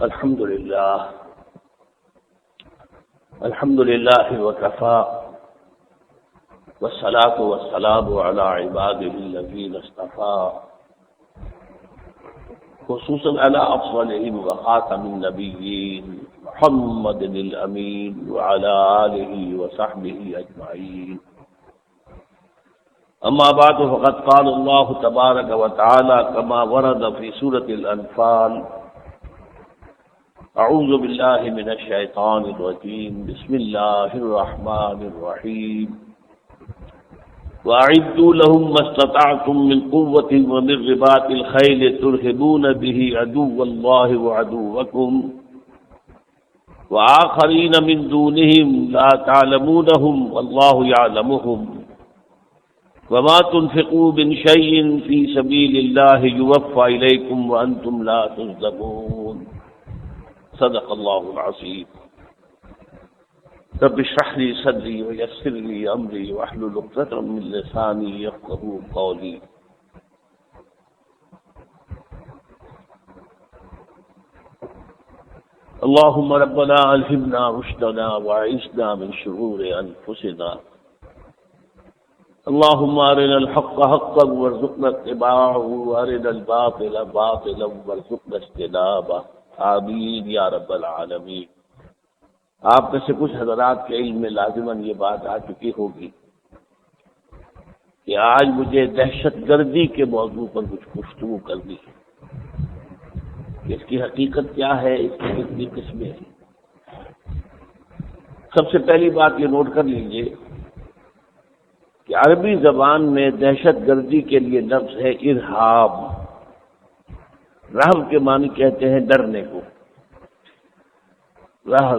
الحمد لله وكفى والصلاة والسلام على عباده الذين اصطفى خصوصا على أفضلهم وخاتم النبيين محمد الأمين وعلى آله وصحبه أجمعين. أما بعد فقد قال الله تبارك وتعالى كما ورد في سورة الأنفال: أعوذ بالله من الشيطان الرجيم بسم الله الرحمن الرحيم وأعدوا لهم ما استطعتم من قوة ومن رباط الخيل ترهبون به عدو الله وعدوكم وآخرين من دونهم لا تعلمونهم والله يعلمهم وما تنفقوا من شيء في سبيل الله يوفى إليكم وأنتم لا تظلمون. صدق الله العظيم. رب اشرح لي صدري ويسر لي امري واحلل عقدة من لساني يفقهوا قولي. اللهم ربنا الهمنا رشدنا واعصمنا من شرور انفسنا. اللهم ارنا الحق حقا وارزقنا اتباعه وارنا الباطل باطلا وارزقنا اجتنابه. آمین یا رب العالمین. آپ میں سے کچھ حضرات کے علم میں لازماً یہ بات آ چکی ہوگی کہ آج مجھے دہشت گردی کے موضوع پر کچھ گفتگو کرنی ہے. اس کی حقیقت کیا ہے، اس کی کتنی قسمیں ہیں. سب سے پہلی بات یہ نوٹ کر لیجئے کہ عربی زبان میں دہشت گردی کے لیے لفظ ہے ارہاب. رہب کے معنی کہتے ہیں ڈرنے کو.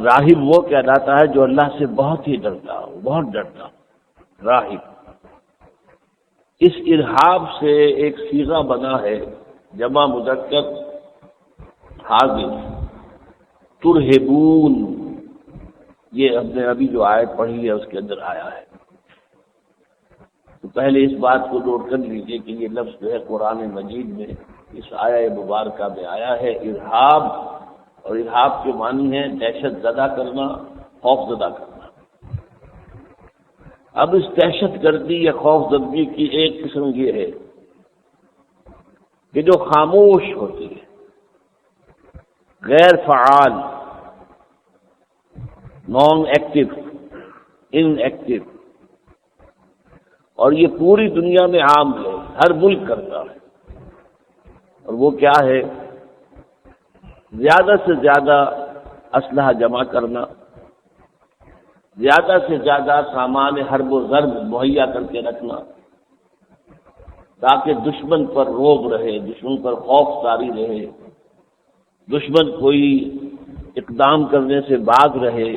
راہب وہ کہلاتا ہے جو اللہ سے بہت ہی ڈرتا ہو، بہت ڈرتا ہو، راہب. اس ارہاب سے ایک صیغہ بنا ہے جمع مذکر حاضر، ترہبون. یہ ہم نے ابھی جو آیت پڑھی ہے اس کے اندر آیا ہے. تو پہلے اس بات کو نوٹ کر لیجئے کہ یہ لفظ جو ہے قرآن مجید میں اس آیہ مبارکہ میں آیا ہے ارہاب، اور ارہاب کے معنی ہے دہشت زدہ کرنا، خوف زدہ کرنا. اب اس دہشت گردی یا خوف زدگی کی ایک قسم یہ ہے کہ جو خاموش ہوتی ہے، غیر فعال، نان ایکٹیو، ان ایکٹیو، اور یہ پوری دنیا میں عام ہے، ہر ملک کرتا ہے. اور وہ کیا ہے؟ زیادہ سے زیادہ اسلحہ جمع کرنا، زیادہ سے زیادہ سامان حرب و ضرب مہیا کر کے رکھنا تاکہ دشمن پر روب رہے، دشمن پر خوف طاری رہے، دشمن کوئی اقدام کرنے سے باز رہے.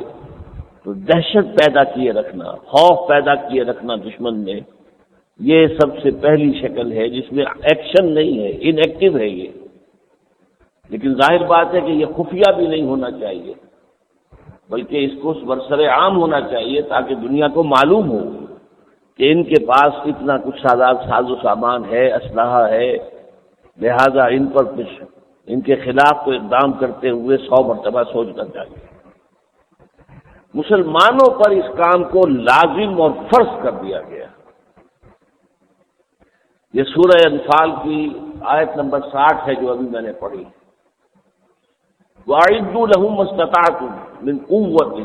تو دہشت پیدا کیے رکھنا، خوف پیدا کیے رکھنا دشمن میں، یہ سب سے پہلی شکل ہے جس میں ایکشن نہیں ہے، ان ایکٹیو ہے یہ. لیکن ظاہر بات ہے کہ یہ خفیہ بھی نہیں ہونا چاہیے، بلکہ اس کو برسر عام ہونا چاہیے تاکہ دنیا کو معلوم ہو کہ ان کے پاس اتنا کچھ ساز و سامان ہے، اسلحہ ہے، لہذا ان پر کچھ ان کے خلاف کو اقدام کرتے ہوئے 100 مرتبہ سوچنا چاہیے. مسلمانوں پر اس کام کو لازم اور فرض کر دیا گیا. یہ سورہ انفال کی آیت نمبر 60 ہے جو ابھی میں نے پڑھی. وَأَعِدُّوا لَهُم مَّا اسْتَطَعْتُم مِّن قُوَّةٍ.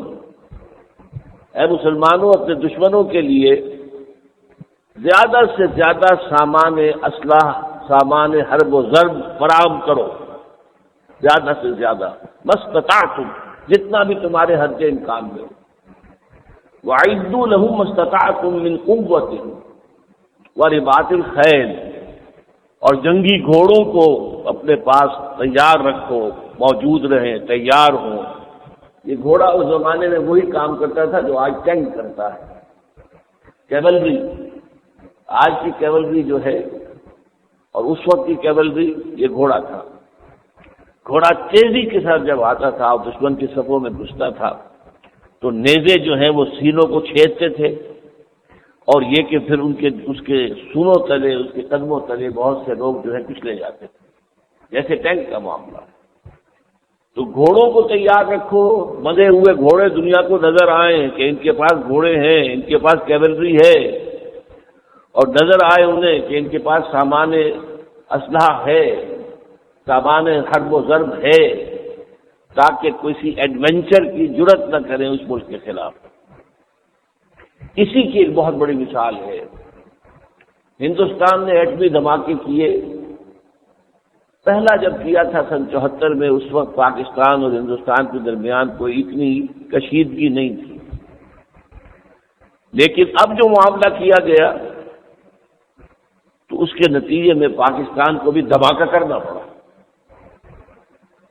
اے مسلمانوں، اپنے دشمنوں کے لیے زیادہ سے زیادہ سامان اسلحہ، سامان حرب و ضرب فراہم کرو، زیادہ سے زیادہ. مَا اسْتَطَعْتُم، جتنا بھی تمہارے حد امکان میں. وَأَعِدُّوا لَهُم مَّا اسْتَطَعْتُم مِّن قُوَّةٍ وَرِبَاطِ الْخَيْلِ، اور جنگی گھوڑوں کو اپنے پاس تیار رکھو، موجود رہیں، تیار ہوں. یہ گھوڑا اس زمانے میں وہی کام کرتا تھا جو آج ٹینک کرتا ہے، کیولری. آج کی کیولری جو ہے اور اس وقت کی کیولری یہ گھوڑا تھا. گھوڑا تیزی کے ساتھ جب آتا تھا اور دشمن کی صفوں میں گھستا تھا تو نیزے جو ہیں وہ سینوں کو چھیدتے تھے، اور یہ کہ پھر اس کے سونوں تلے، اس کے قدموں تلے بہت سے لوگ جو ہے کچلے جاتے تھے، جیسے ٹینک کا معاملہ. تو گھوڑوں کو تیار رکھو، مدے ہوئے گھوڑے دنیا کو نظر آئیں کہ ان کے پاس گھوڑے ہیں، ان کے پاس کیولری ہے، اور نظر آئے انہیں کہ ان کے پاس سامان اسلحہ ہے، سامان حرب و ضرب ہے، تاکہ کسی ایڈونچر کی جرت نہ کریں اس ملک کے خلاف۔ اسی کی ایک بہت بڑی مثال ہے۔ ہندوستان نے ایٹمی دھماکے کیے، پہلا جب کیا تھا سن 74 میں، اس وقت پاکستان اور ہندوستان کے درمیان کوئی اتنی کشیدگی نہیں تھی، لیکن اب جو معاملہ کیا گیا تو اس کے نتیجے میں پاکستان کو بھی دھماکہ کرنا پڑا،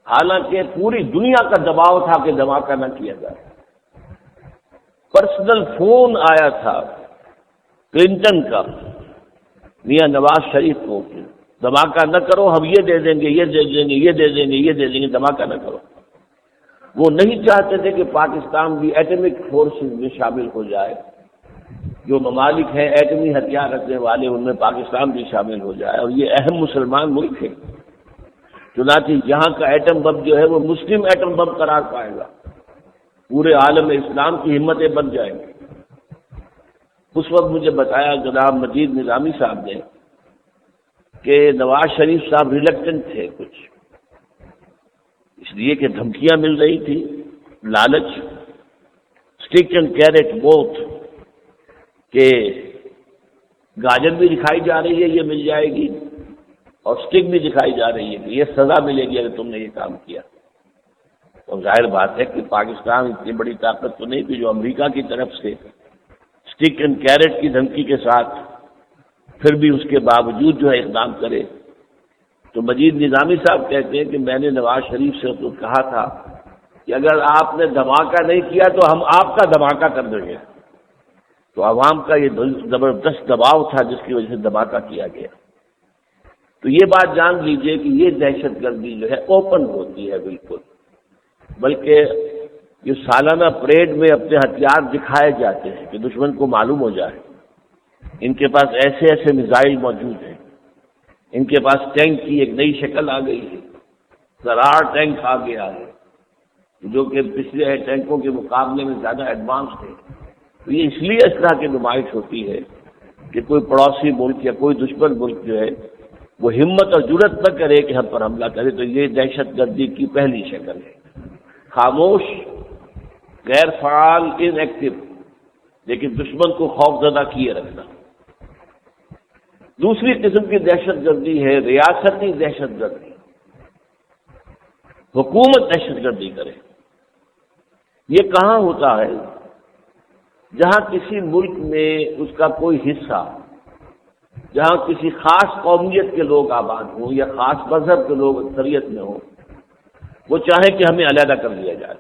حالانکہ پوری دنیا کا دباؤ تھا کہ دھماکہ نہ کیا جائے۔ پرسنل فون آیا تھا کلنٹن کا میاں نواز شریف کو، دھماکہ نہ کرو، ہم یہ دے دیں گے، یہ دے دیں گے، یہ دے دیں گے، یہ دے دیں گے، دھماکہ نہ کرو۔ وہ نہیں چاہتے تھے کہ پاکستان بھی ایٹمک فورسز میں شامل ہو جائے، جو ممالک ہیں ایٹمی ہتھیار رکھنے والے ان میں پاکستان بھی شامل ہو جائے، اور یہ اہم مسلمان ملک ہے، چنانچہ یہاں کا ایٹم بم جو ہے وہ مسلم ایٹم بم قرار پائے گا، پورے عالم اسلام کی ہمتیں بن جائیں گی۔ اس وقت مجھے بتایا جناب مجید نظامی صاحب نے کہ نواز شریف صاحب ریلیکٹنٹ تھے کچھ، اس لیے کہ دھمکیاں مل رہی تھی، لالچ، اسٹک اینڈ کیرٹ بوتھ، کہ گاجر بھی دکھائی جا رہی ہے یہ مل جائے گی، اور اسٹک بھی دکھائی جا رہی ہے کہ یہ سزا ملے گی اگر تم نے یہ کام کیا۔ اور ظاہر بات ہے کہ پاکستان اتنی بڑی طاقت تو نہیں تھی جو امریکہ کی طرف سے اسٹک اینڈ کیرٹ کی دھمکی کے ساتھ پھر بھی اس کے باوجود جو ہے اقدام کرے۔ تو مجید نظامی صاحب کہتے ہیں کہ میں نے نواز شریف سے تو کہا تھا کہ اگر آپ نے دھماکہ نہیں کیا تو ہم آپ کا دھماکہ کر دیں گے۔ تو عوام کا یہ زبردست دباؤ تھا جس کی وجہ سے دھماکہ کیا گیا۔ تو یہ بات جان لیجئے کہ یہ دہشت گردی جو ہے اوپن ہوتی ہے بالکل، بلکہ یہ سالانہ پریڈ میں اپنے ہتھیار دکھائے جاتے ہیں کہ دشمن کو معلوم ہو جائے ان کے پاس ایسے ایسے میزائل موجود ہیں، ان کے پاس ٹینک کی ایک نئی شکل آ گئی ہے، زرار ٹینک آ گیا ہے جو کہ پچھلے ٹینکوں کے مقابلے میں زیادہ ایڈوانس ہے۔ تو یہ اس لیے اس طرح کی نمائش ہوتی ہے کہ کوئی پڑوسی ملک یا کوئی دشمن ملک جو ہے وہ ہمت اور جرت نہ کرے کہ ہم پر حملہ کرے۔ تو یہ دہشت گردی کی پہلی شکل ہے، خاموش، غیر فعال، ان ایکٹیو، لیکن دشمن کو خوف زدہ کیے رکھنا۔ دوسری قسم کی دہشت گردی ہے ریاستی دہشت گردی، حکومت دہشت گردی کرے۔ یہ کہاں ہوتا ہے؟ جہاں کسی ملک میں اس کا کوئی حصہ، جہاں کسی خاص قومیت کے لوگ آباد ہوں یا خاص مذہب کے لوگ اکثریت میں ہوں، وہ چاہے کہ ہمیں علیحدہ کر دیا جائے،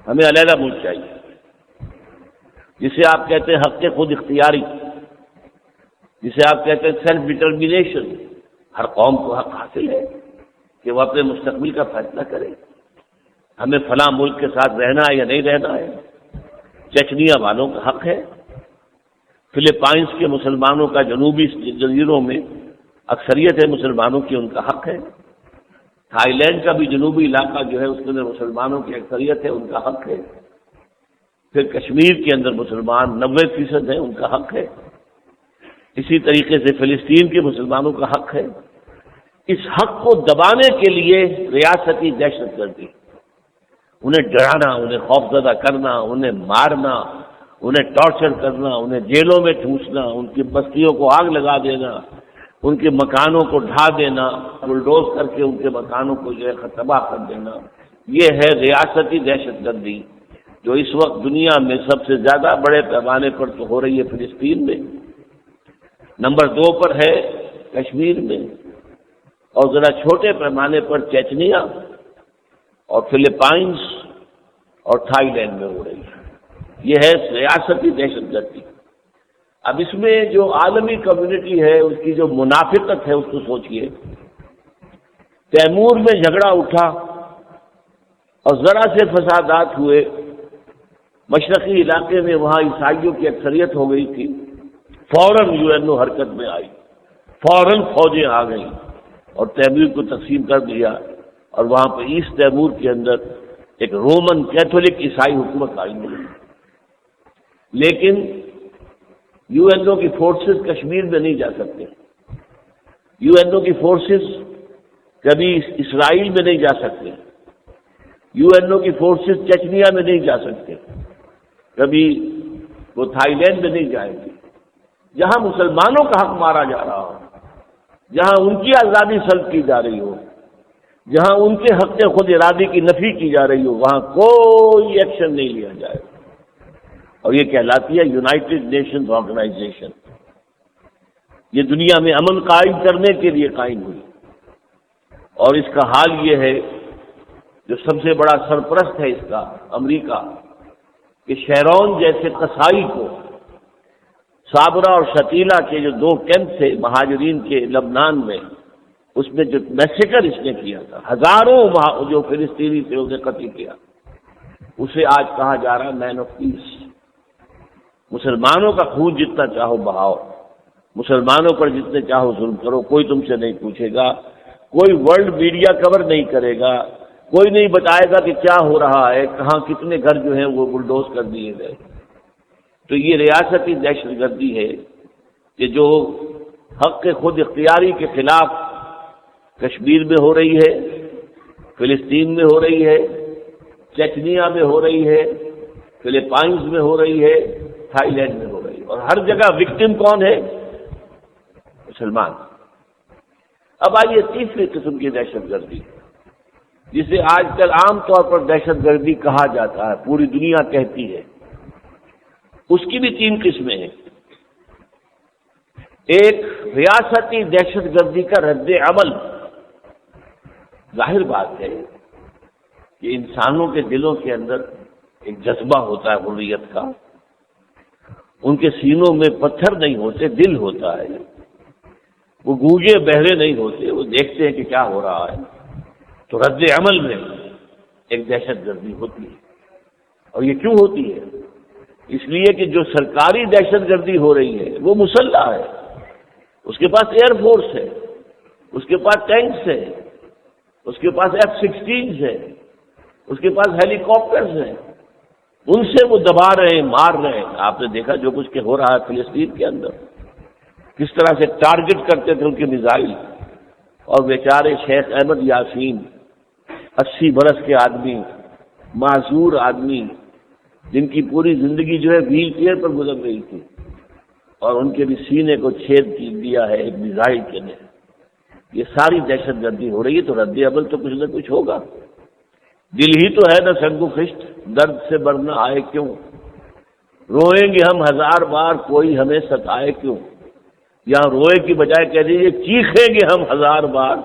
ہمیں علیحدہ ملک چاہیے، جسے آپ کہتے ہیں حق خود اختیاری، جسے آپ کہتے ہیں سیلف ڈٹرمینیشن۔ ہر قوم کو حق حاصل ہے کہ وہ اپنے مستقبل کا فیصلہ کرے، ہمیں فلاں ملک کے ساتھ رہنا ہے یا نہیں رہنا ہے۔ چچنیا والوں کا حق ہے، فلپائنس کے مسلمانوں کا جنوبی جزیروں میں اکثریت ہے مسلمانوں کی، ان کا حق ہے۔ تھائی لینڈ کا بھی جنوبی علاقہ جو ہے اس کے اندر مسلمانوں کی اکثریت ہے، ان کا حق ہے۔ پھر کشمیر کے اندر مسلمان 90% ہیں، ان کا حق ہے۔ اسی طریقے سے فلسطین کے مسلمانوں کا حق ہے۔ اس حق کو دبانے کے لیے ریاستی دہشت گردی، انہیں ڈرانا، انہیں خوفزدہ کرنا، انہیں مارنا، انہیں ٹارچر کرنا، انہیں جیلوں میں ٹھونسنا، ان کی بستیوں کو آگ لگا دینا، ان کے مکانوں کو ڈھا دینا، بلڈوز کر کے ان کے مکانوں کو جو ہے تباہ کر دینا، یہ ہے ریاستی دہشت گردی جو اس وقت دنیا میں سب سے زیادہ بڑے پیمانے پر تو ہو رہی ہے فلسطین میں، نمبر 2 پر ہے کشمیر میں، اور ذرا چھوٹے پیمانے پر چچنیا اور فلپائنس اور تھائی لینڈ میں ہو رہی ہے۔ یہ ہے ریاستی دہشت گردی۔ اب اس میں جو عالمی کمیونٹی ہے اس کی جو منافقت ہے اس کو سوچئے، تیمور میں جھگڑا اٹھا اور ذرا سے فسادات ہوئے، مشرقی علاقے میں وہاں عیسائیوں کی اکثریت ہو گئی تھی، فوراً UN حرکت میں آئی، فوراً فوجیں آ گئیں اور تیمور کو تقسیم کر دیا اور وہاں پہ ایسٹ تیمور کے اندر ایک رومن کیتھولک عیسائی حکومت قائم ہوئی، لیکن یو این او کی فورسز کشمیر میں نہیں جا سکتے، یو این او کی فورسز کبھی اسرائیل میں نہیں جا سکتے، یو این او کی فورسز چچنیا میں نہیں جا سکتے، کبھی وہ تھائی لینڈ میں نہیں جائیں گے۔ جہاں مسلمانوں کا حق مارا جا رہا ہو، جہاں ان کی آزادی سلب کی جا رہی ہو، جہاں ان کے حق خود ارادی کی نفی کی جا رہی ہو، وہاں کوئی ایکشن نہیں لیا جائے گا، اور یہ کہلاتی ہے یونائٹڈ نیشنز آرگنائزیشن۔ یہ دنیا میں امن قائم کرنے کے لیے قائم ہوئی، اور اس کا حال یہ ہے، جو سب سے بڑا سرپرست ہے اس کا امریکہ، کہ شیرون جیسے قصائی کو، صابرہ اور شتیلہ کے جو دو کیمپ تھے مہاجرین کے لبنان میں، اس میں جو میسیکر اس نے کیا تھا، ہزاروں جو فلسطینی تھے اسے قتل کیا، اسے آج کہا جا رہا ہے مین آف پیس۔ مسلمانوں کا خون جتنا چاہو بہاؤ، مسلمانوں پر جتنے چاہو ظلم کرو، کوئی تم سے نہیں پوچھے گا، کوئی ورلڈ میڈیا کور نہیں کرے گا، کوئی نہیں بتائے گا کہ کیا ہو رہا ہے، کہاں کتنے گھر جو ہیں وہ بلڈوز کر دیے گئے۔ تو یہ ریاستی دہشت گردی ہے کہ جو حق کے خود اختیاری کے خلاف کشمیر میں ہو رہی ہے، فلسطین میں ہو رہی ہے، چچنیا میں ہو رہی ہے، فلپائنز میں ہو رہی ہے، تھائی لینڈ میں ہو رہی ہے، اور ہر جگہ وکٹم کون ہے؟ مسلمان۔ اب آئیے تیسری قسم کی دہشت گردی، جسے آج کل عام طور پر دہشت گردی کہا جاتا ہے، پوری دنیا کہتی ہے۔ اس کی بھی تین قسمیں ہیں۔ ایک ریاستی دہشت گردی کا رد عمل۔ ظاہر بات ہے کہ انسانوں کے دلوں کے اندر ایک جذبہ ہوتا ہے حریت کا، ان کے سینوں میں پتھر نہیں ہوتے، دل ہوتا ہے، وہ گونگے بہرے نہیں ہوتے، وہ دیکھتے ہیں کہ کیا ہو رہا ہے، تو رد عمل میں ایک دہشت گردی ہوتی ہے۔ اور یہ کیوں ہوتی ہے؟ اس لیے کہ جو سرکاری دہشت گردی ہو رہی ہے وہ مسلح ہے، اس کے پاس ایئر فورس ہے، اس کے پاس ٹینکس ہے، اس کے پاس F-16 ہے، اس کے پاس ہیلی کاپٹرز ہیں، ان سے وہ دبا رہے ہیں، مار رہے ہیں۔ آپ نے دیکھا جو کچھ ہو رہا ہے فلسطین کے اندر، کس طرح سے ٹارگٹ کرتے تھے ان کے میزائل، اور بیچارے شیخ احمد یاسین 80 برس کے آدمی، معذور آدمی، جن کی پوری زندگی جو ہے ویل چیئر پر گزر رہی تھی، اور ان کے بھی سینے کو چھید دیا ہے ایک میزائل کے نے۔ یہ ساری دہشت گردی ہو رہی ہے، تو رد عمل تو کچھ نہ کچھ ہوگا۔ دل ہی تو ہے نہ سنگو خشت، درد سے بڑھنا آئے کیوں، روئیں گے ہم 1000 بار کوئی ہمیں ستائے کیوں، یہاں روئے کی بجائے کہہ دیجیے چیخیں گے ہم 1000 بار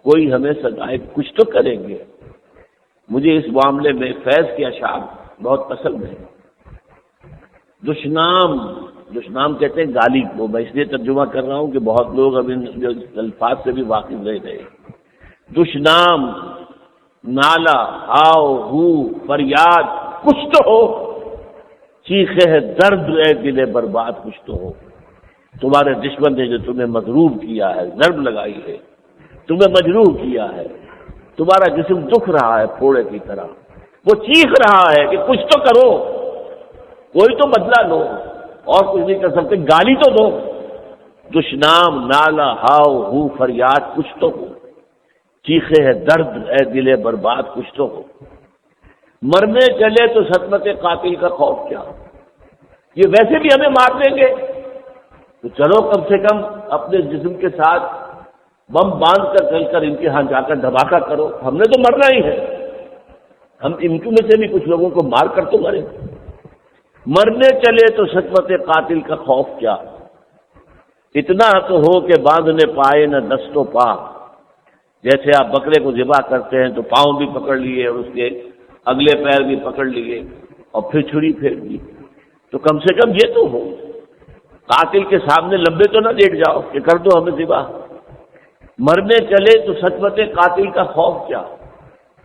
کوئی ہمیں ستائے، کچھ تو کریں گے۔ مجھے اس معاملے میں فیض کے اشعار بہت پسند ہے۔ دشنام کہتے ہیں گالی کو، میں اس لیے ترجمہ کر رہا ہوں کہ بہت لوگ اب ان الفاظ سے بھی واقف نہیں رہے۔ دشنام، نالا، ہاؤ، ہو، فریاد، کچھ تو ہو، چیخے ہے درد اے دل برباد، کچھ تو ہو۔ تمہارے دشمن نے جو تمہیں مضروب کیا ہے، ضرب لگائی ہے، تمہیں مجروح کیا ہے، تمہارا جسم دکھ رہا ہے پھوڑے کی طرح، وہ چیخ رہا ہے کہ کچھ تو کرو، کوئی تو بدلہ لو، اور کچھ نہیں کر سکتے، گالی تو دو۔ دشنام، نالا، ہاؤ، ہو، فریاد، کچھ تو ہو، چیخے ہے درد اے دل برباد، کچھ تو ہو۔ مرنے چلے تو سطمت قاتل کا خوف کیا، یہ ویسے بھی ہمیں مار دیں گے، تو چلو کم سے کم اپنے جسم کے ساتھ بم باندھ کر چل کر ان کے ہاں جا کر دھماکہ کرو، ہم نے تو مرنا ہی ہے، ہم ان میں سے بھی کچھ لوگوں کو مار کر تو مرے۔ مرنے چلے تو سطمت قاتل کا خوف کیا، اتنا تو ہو کہ باندھنے پائے نہ دست و پا۔ جیسے آپ بکرے کو ذبح کرتے ہیں تو پاؤں بھی پکڑ لیے اور اس کے اگلے پیر بھی پکڑ لیے اور پھر چھری پھیر دی، تو کم سے کم یہ تو ہو، قاتل کے سامنے لمبے تو نہ لیٹ جاؤ کہ کر دو ہمیں ذبح۔ مرنے چلے تو سطمت قاتل کا خوف کیا،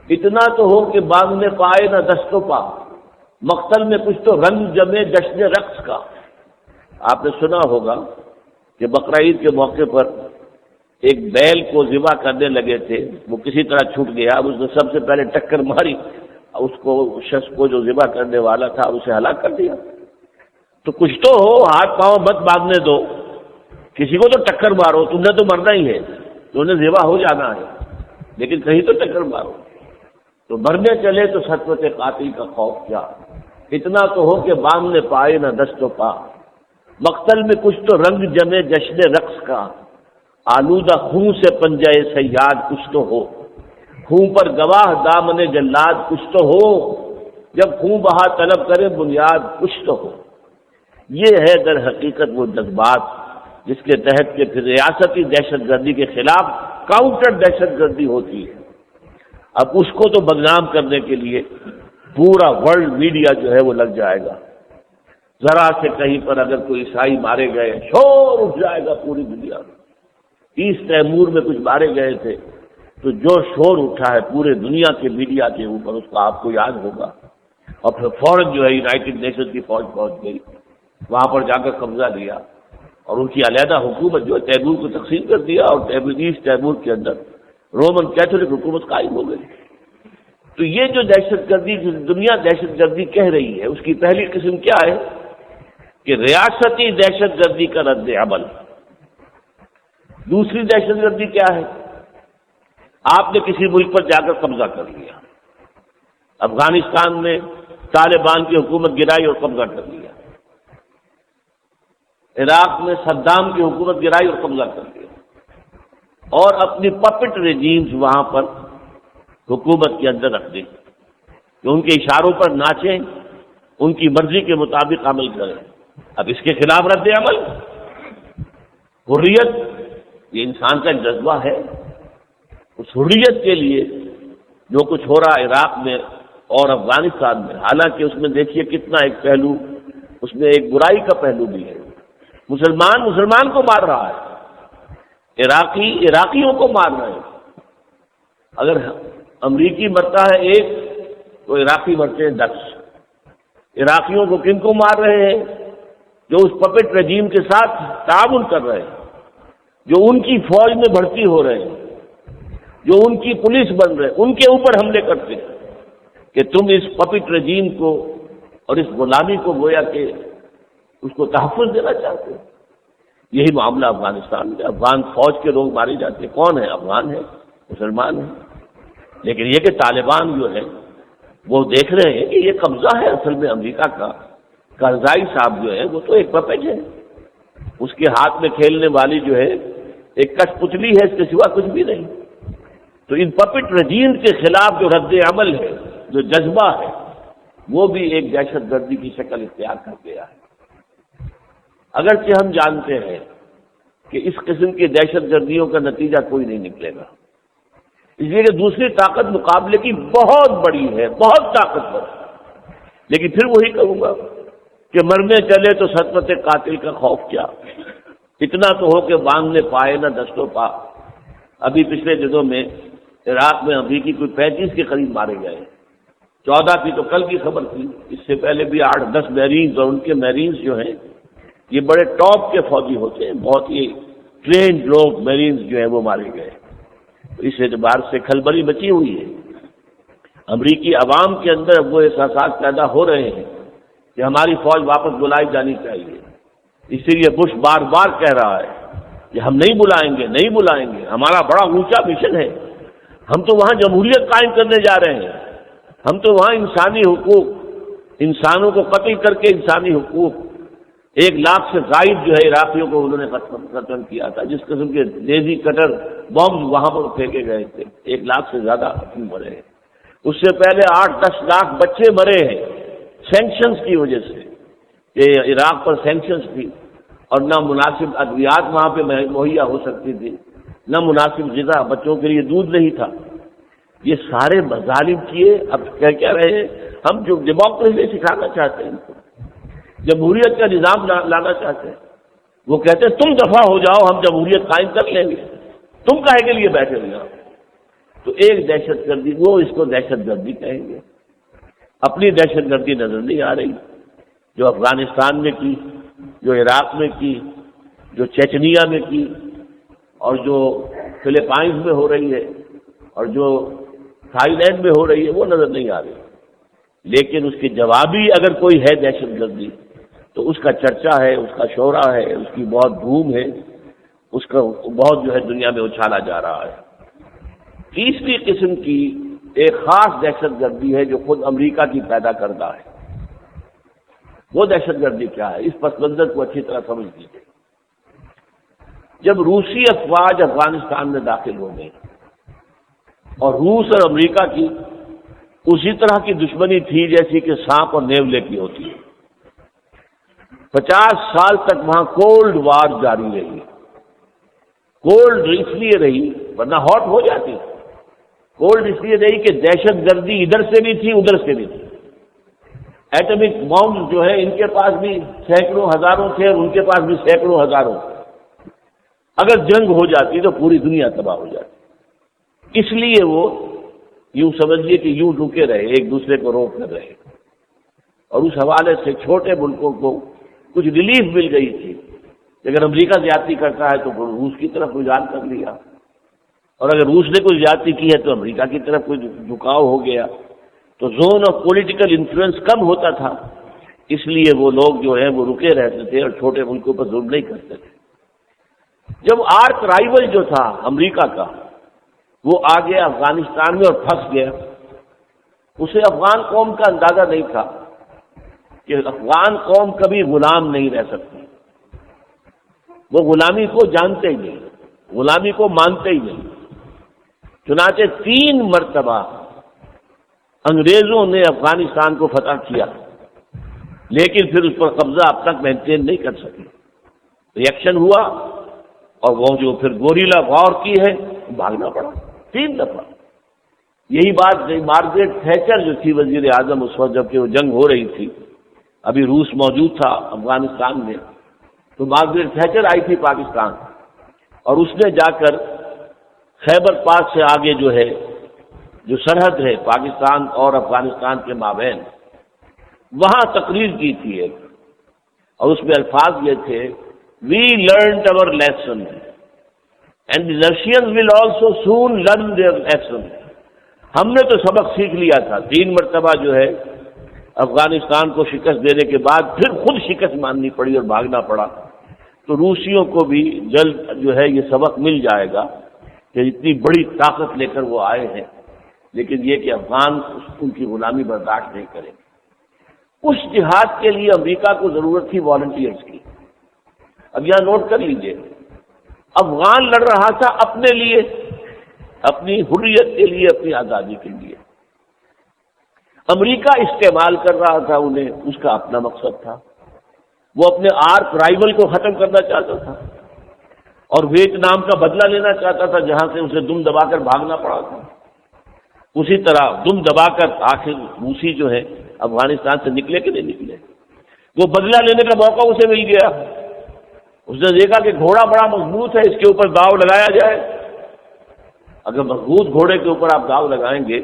اتنا تو ہو کہ باندھنے پائے نہ دست و پا۔ مقتل میں کچھ تو رنگ جمے جشن رقص کا۔ آپ نے سنا ہوگا کہ بقرعید کے موقع پر ایک بیل کو ذبح کرنے لگے تھے، وہ کسی طرح چھوٹ گیا، اب اس نے سب سے پہلے ٹکر ماری، اس کو شخص کو جو ذبح کرنے والا تھا اسے ہلاک کر دیا۔ تو کچھ تو ہو، ہاتھ پاؤں مت باندھنے دو، کسی کو تو ٹکر مارو، تم نے تو مرنا ہی ہے، تم نے ذبح ہو جانا ہے، لیکن کہیں تو ٹکر مارو۔ تو مرنے چلے تو سطوت قاتل کا خوف کیا، اتنا تو ہو کہ باندھنے پائے نہ دست و پا، مقتل میں کچھ تو رنگ جمے جشن رقص کا، آلودہ خون سے پنجہ صیاد کچھ تو ہو، خون پر گواہ دامن جلاد کچھ تو ہو، جب خون بہا طلب کرے بنیاد کچھ تو ہو۔ یہ ہے در حقیقت وہ جذبات جس کے تحت کہ پھر ریاستی دہشت گردی کے خلاف کاؤنٹر دہشت گردی ہوتی ہے۔ اب اس کو تو بدنام کرنے کے لیے پورا ورلڈ میڈیا جو ہے وہ لگ جائے گا، ذرا سے کہیں پر اگر کوئی عیسائی مارے گئے شور اٹھ جائے گا پوری دنیا میں۔ ایسٹ تیمور میں کچھ مارے گئے تھے تو جو شور اٹھا ہے پورے دنیا کے میڈیا کے اوپر، اس کا آپ کو یاد ہوگا، اور پھر فوراً جو ہے یونائٹڈ نیشن کی فوج پہنچ گئی، وہاں پر جا کر قبضہ لیا اور ان کی علیحدہ حکومت جو ہے تیمور کو تقسیم کر دیا، اور ایسٹ تیمور کے اندر رومن کیتھولک حکومت قائم ہو گئی۔ تو یہ جو دہشت گردی دنیا دہشت گردی کہہ رہی ہے، اس کی پہلی قسم کیا ہے کہ ریاستی دہشت گردی کا رد عمل۔ دوسری دہشت گردی کیا ہے؟ آپ نے کسی ملک پر جا کر قبضہ کر لیا، افغانستان میں طالبان کی حکومت گرائی اور قبضہ کر لیا، عراق میں صدام کی حکومت گرائی اور قبضہ کر لیا، اور اپنی پپٹ ریجیمز وہاں پر حکومت کے اندر رکھ دی کہ ان کے اشاروں پر ناچیں، ان کی مرضی کے مطابق عمل کریں۔ اب اس کے خلاف رد عمل، حریت، یہ انسان کا ایک جذبہ ہے، اس حریت کے لیے جو کچھ ہو رہا ہے عراق میں اور افغانستان میں، حالانکہ اس میں دیکھیے کتنا ایک پہلو، اس میں ایک برائی کا پہلو بھی ہے، مسلمان کو مار رہا ہے، عراقیوں کو مار رہے ہیں۔ اگر امریکی مرتا ہے ایک تو عراقی مرتے ہیں 10۔ عراقیوں کو کن کو مار رہے ہیں؟ جو اس پپٹ رجیم کے ساتھ تعاون کر رہے ہیں، جو ان کی فوج میں بھرتی ہو رہے ہیں، جو ان کی پولیس بن رہے ہیں، ان کے اوپر حملے کرتے ہیں کہ تم اس پپٹ رجیم کو اور اس غلامی کو گویا کہ اس کو تحفظ دینا چاہتے ہیں۔ یہی معاملہ افغانستان میں، افغان فوج کے لوگ مارے جاتے ہیں، کون ہے؟ افغان ہے، مسلمان ہیں، لیکن یہ کہ طالبان جو ہے وہ دیکھ رہے ہیں کہ یہ قبضہ ہے اصل میں امریکہ کا۔ کرزائی صاحب جو ہے وہ تو ایک پپٹ ہے، اس کے ہاتھ میں کھیلنے والی جو ہے ایک کش پتلی ہے، اس کے سوا کچھ بھی نہیں۔ تو ان پپٹ رجیم کے خلاف جو رد عمل ہے، جو جذبہ ہے، وہ بھی ایک دہشت گردی کی شکل اختیار کر گیا ہے۔ اگرچہ ہم جانتے ہیں کہ اس قسم کی دہشت گردیوں کا نتیجہ کوئی نہیں نکلے گا، اس لیے کہ دوسری طاقت مقابلے کی بہت بڑی ہے، بہت طاقتور، لیکن پھر وہی کہوں گا کہ مرنے چلے تو سطوت قاتل کا خوف کیا، اتنا تو ہو کہ باندھنے پائے نہ دست و پا۔ ابھی پچھلے دنوں میں عراق میں امریکی کوئی 35 کے قریب مارے گئے، 14 کی تو کل کی خبر تھی، اس سے پہلے بھی 8-10 میرینز، اور ان کے میرینز جو ہیں یہ بڑے ٹاپ کے فوجی ہوتے ہیں، بہت ہی ٹرینڈ لوگ میرینز جو ہیں وہ مارے گئے۔ اس اعتبار سے کھلبلی مچی ہوئی ہے، امریکی عوام کے اندر وہ احساسات پیدا ہو رہے ہیں کہ ہماری فوج واپس بلائی جانی چاہیے۔ اسی لیے بش بار بار کہہ رہا ہے کہ ہم نہیں بلائیں گے، ہمارا بڑا اونچا مشن ہے، ہم تو وہاں جمہوریت قائم کرنے جا رہے ہیں، ہم تو وہاں انسانی حقوق، انسانوں کو قتل کر کے انسانی حقوق، 1 لاکھ سے زائد جو ہے عراقیوں کو انہوں نے قتل کیا تھا، جس قسم کے دیزی کٹر بم وہاں پر پھینکے گئے تھے، 1 لاکھ سے زیادہ مرے ہیں۔ اس سے پہلے 8-10 لاکھ بچے مرے ہیں سینکشنز کی وجہ سے، کہ عراق پر سینکشنز تھی اور نہ مناسب ادویات وہاں پہ مہیا ہو سکتی تھی، نہ مناسب غذا، بچوں کے لیے دودھ نہیں تھا۔ یہ سارے مظالم کیے، اب کیا رہے ہیں ہم جو ڈیموکریسی سکھانا چاہتے ہیں، جمہوریت کا نظام لانا چاہتے ہیں، وہ کہتے ہیں تم دفع ہو جاؤ، ہم جمہوریت قائم کر لیں گے، تم کاہے کے لیے بیٹھے ہو جاؤ۔ تو ایک دہشت گردی، وہ اس کو دہشت گردی کہیں گے۔ اپنی دہشت گردی نظر نہیں آ رہی جو افغانستان میں کی، جو عراق میں کی، جو چیچنیا میں کی، اور جو فلپائنز میں ہو رہی ہے اور جو تھائی لینڈ میں ہو رہی ہے وہ نظر نہیں آ رہی. لیکن اس کی جوابی اگر کوئی ہے دہشت گردی تو اس کا چرچا ہے، اس کا شورا ہے، اس کی بہت دھوم ہے، اس کا بہت جو ہے دنیا میں اچھالا جا رہا ہے. تیسری قسم کی ایک خاص دہشت گردی ہے جو خود امریکہ کی پیدا کردہ ہے. وہ دہشت گردی کیا ہے؟ اس پس منظر کو اچھی طرح سمجھ لیجیے. جب روسی افواج افغانستان میں داخل ہو گئی اور روس اور امریکہ کی اسی طرح کی دشمنی تھی جیسی کہ سانپ اور نیولے کی ہوتی ہے. 50 سال تک وہاں کولڈ وار جاری رہی. کولڈ اس لیے رہی ورنہ ہاٹ ہو جاتی. کولڈ اس لیے رہی کہ دہشت گردی ادھر سے بھی تھی ادھر سے بھی تھی. ایٹمک بامب جو ہے ان کے پاس بھی سینکڑوں ہزاروں تھے اور ان کے پاس بھی سینکڑوں ہزاروں. اگر جنگ ہو جاتی تو پوری دنیا تباہ ہو جاتی. اس لیے وہ یوں سمجھیے کہ یوں رکے رہے، ایک دوسرے کو روک کر رہے. اور اس حوالے سے چھوٹے ملکوں کو کچھ ریلیف مل گئی تھی. اگر امریکہ زیادتی کرتا ہے تو روس کی طرف رجحان کر لیا، اور اگر روس نے کوئی زیادتی کی ہے تو امریکہ کی طرف کوئی جھکاؤ ہو گیا. تو زون آف پولیٹیکل انفلوئنس کم ہوتا تھا، اس لیے وہ لوگ جو ہیں وہ رکے رہتے تھے اور چھوٹے ملکوں پر ظلم نہیں کرتے تھے. جب آرک رائیول جو تھا امریکہ کا وہ آ گیا افغانستان میں اور پھنس گیا، اسے افغان قوم کا اندازہ نہیں تھا کہ افغان قوم کبھی غلام نہیں رہ سکتی. وہ غلامی کو جانتے ہی نہیں، غلامی کو مانتے ہی نہیں. چنانچہ 3 مرتبہ انگریزوں نے افغانستان کو فتح کیا لیکن پھر اس پر قبضہ اب تک مینٹین نہیں کر سکے. ریئیکشن ہوا اور وہ جو پھر گوریلا وار کی ہے بھاگنا پڑا 3 دفعہ. یہی بات مارگریٹ تھیچر جو تھی وزیر اعظم اس وقت جب کہ وہ جنگ ہو رہی تھی، ابھی روس موجود تھا افغانستان میں، تو مارگریٹ تھیچر آئی تھی پاکستان اور اس نے جا کر خیبر پاس سے آگے جو ہے جو سرحد ہے پاکستان اور افغانستان کے مابین وہاں تقریر کی تھی ایک، اور اس میں الفاظ یہ تھے we learned our lesson and the Russians will also soon learn their lesson. ہم نے تو سبق سیکھ لیا تھا. 3 مرتبہ جو ہے افغانستان کو شکست دینے کے بعد پھر خود شکست ماننی پڑی اور بھاگنا پڑا. تو روسیوں کو بھی جلد جو ہے یہ سبق مل جائے گا کہ اتنی بڑی طاقت لے کر وہ آئے ہیں لیکن یہ کہ افغان ان کی غلامی برداشت نہیں کریں. اس جہاد کے لیے امریکہ کو ضرورت تھی والنٹیئرز کی. اب یہاں نوٹ کر لیجئے، افغان لڑ رہا تھا اپنے لیے، اپنی حریت کے لیے، اپنی آزادی کے لیے. امریکہ استعمال کر رہا تھا انہیں، اس کا اپنا مقصد تھا. وہ اپنے آرک رائیول کو ختم کرنا چاہتا تھا اور ویتنام کا بدلہ لینا چاہتا تھا جہاں سے اسے دم دبا کر بھاگنا پڑا تھا. اسی طرح دم دبا کر آخر روسی جو ہے افغانستان سے نکلے کہ نہیں نکلے. وہ بدلہ لینے کا موقع اسے مل گیا. اس نے دیکھا کہ گھوڑا بڑا مضبوط ہے، اس کے اوپر داؤ لگایا جائے. اگر مضبوط گھوڑے کے اوپر آپ داؤ لگائیں گے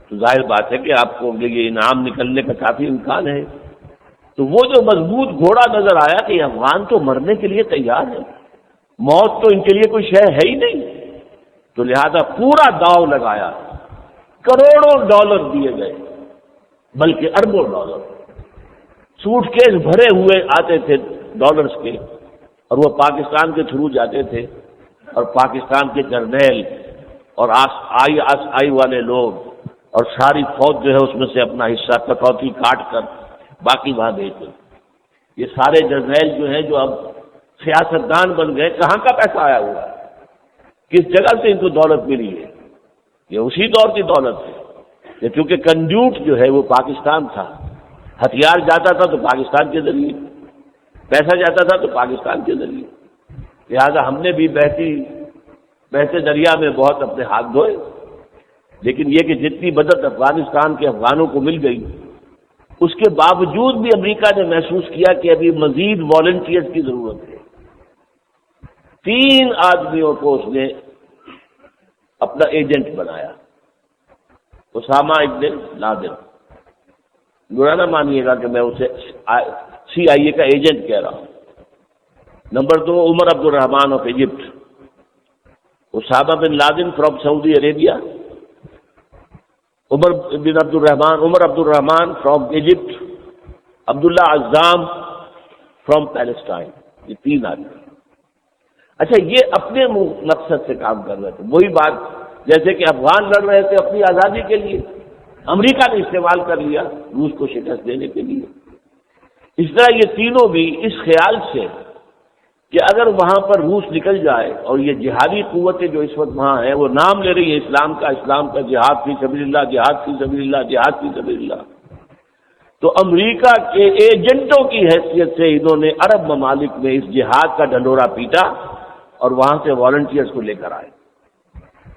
تو ظاہر بات ہے کہ آپ کو یہ انعام نکلنے کا کافی امکان ہے. تو وہ جو مضبوط گھوڑا نظر آیا کہ افغان تو مرنے کے لیے تیار ہے، موت تو ان کے لیے کوئی شے ہے ہی نہیں، تو لہذا پورا داؤ لگایا. کروڑوں ڈالر دیے گئے، بلکہ اربوں ڈالر. سوٹ کیس بھرے ہوئے آتے تھے ڈالرز کے اور وہ پاکستان کے تھرو جاتے تھے اور پاکستان کے جرنیل اور آئی والے لوگ اور ساری فوج جو ہے اس میں سے اپنا حصہ کٹوتی کاٹ کر باقی وہاں بھیجتے. یہ سارے جرنیل جو ہیں جو اب سیاستدان بن گئے، کہاں کا پیسہ آیا ہوا ہے؟ کس جگہ سے ان کو دولت ملی ہے؟ یہ اسی دور کی دولت ہے. کیونکہ کنڈیوٹ جو ہے وہ پاکستان تھا. ہتھیار جاتا تھا تو پاکستان کے ذریعے، پیسہ جاتا تھا تو پاکستان کے ذریعے. لہذا ہم نے بھی بہتے دریا میں بہت اپنے ہاتھ دھوئے، لیکن یہ کہ جتنی مدد افغانستان کے افغانوں کو مل گئی اس کے باوجود بھی امریکہ نے محسوس کیا کہ ابھی مزید والنٹیئرز کی ضرورت ہے. 3 آدمیوں کو اس نے اپنا ایجنٹ بنایا. اسامہ ابن لادن، برا نہ مانیے گا کہ میں اسے CIA کا ایجنٹ کہہ رہا ہوں. Number 2 Omar Abdel Rahman of Egypt. Osama bin Laden from Saudi Arabia, Omar Abdel Rahman from Egypt, Abdullah Azzam from Palestine, یہ 3 آدمی۔ اچھا، یہ اپنے مقصد سے کام کر رہے تھے، وہی بات جیسے کہ افغان لڑ رہے تھے اپنی آزادی کے لیے، امریکہ نے استعمال کر لیا روس کو شکست دینے کے لیے۔ اس طرح یہ تینوں بھی اس خیال سے کہ اگر وہاں پر روس نکل جائے اور یہ جہادی قوتیں جو اس وقت وہاں ہیں وہ نام لے رہی ہے اسلام کا جہاد فی سبیل اللہ، جہاد فی سبیل اللہ، جہاد فی سبیل اللہ، تو امریکہ کے ایجنٹوں کی حیثیت سے انہوں نے عرب ممالک میں اس جہاد کا ڈھنڈورا پیٹا اور وہاں سے والنٹیئرز کو لے کر آئے۔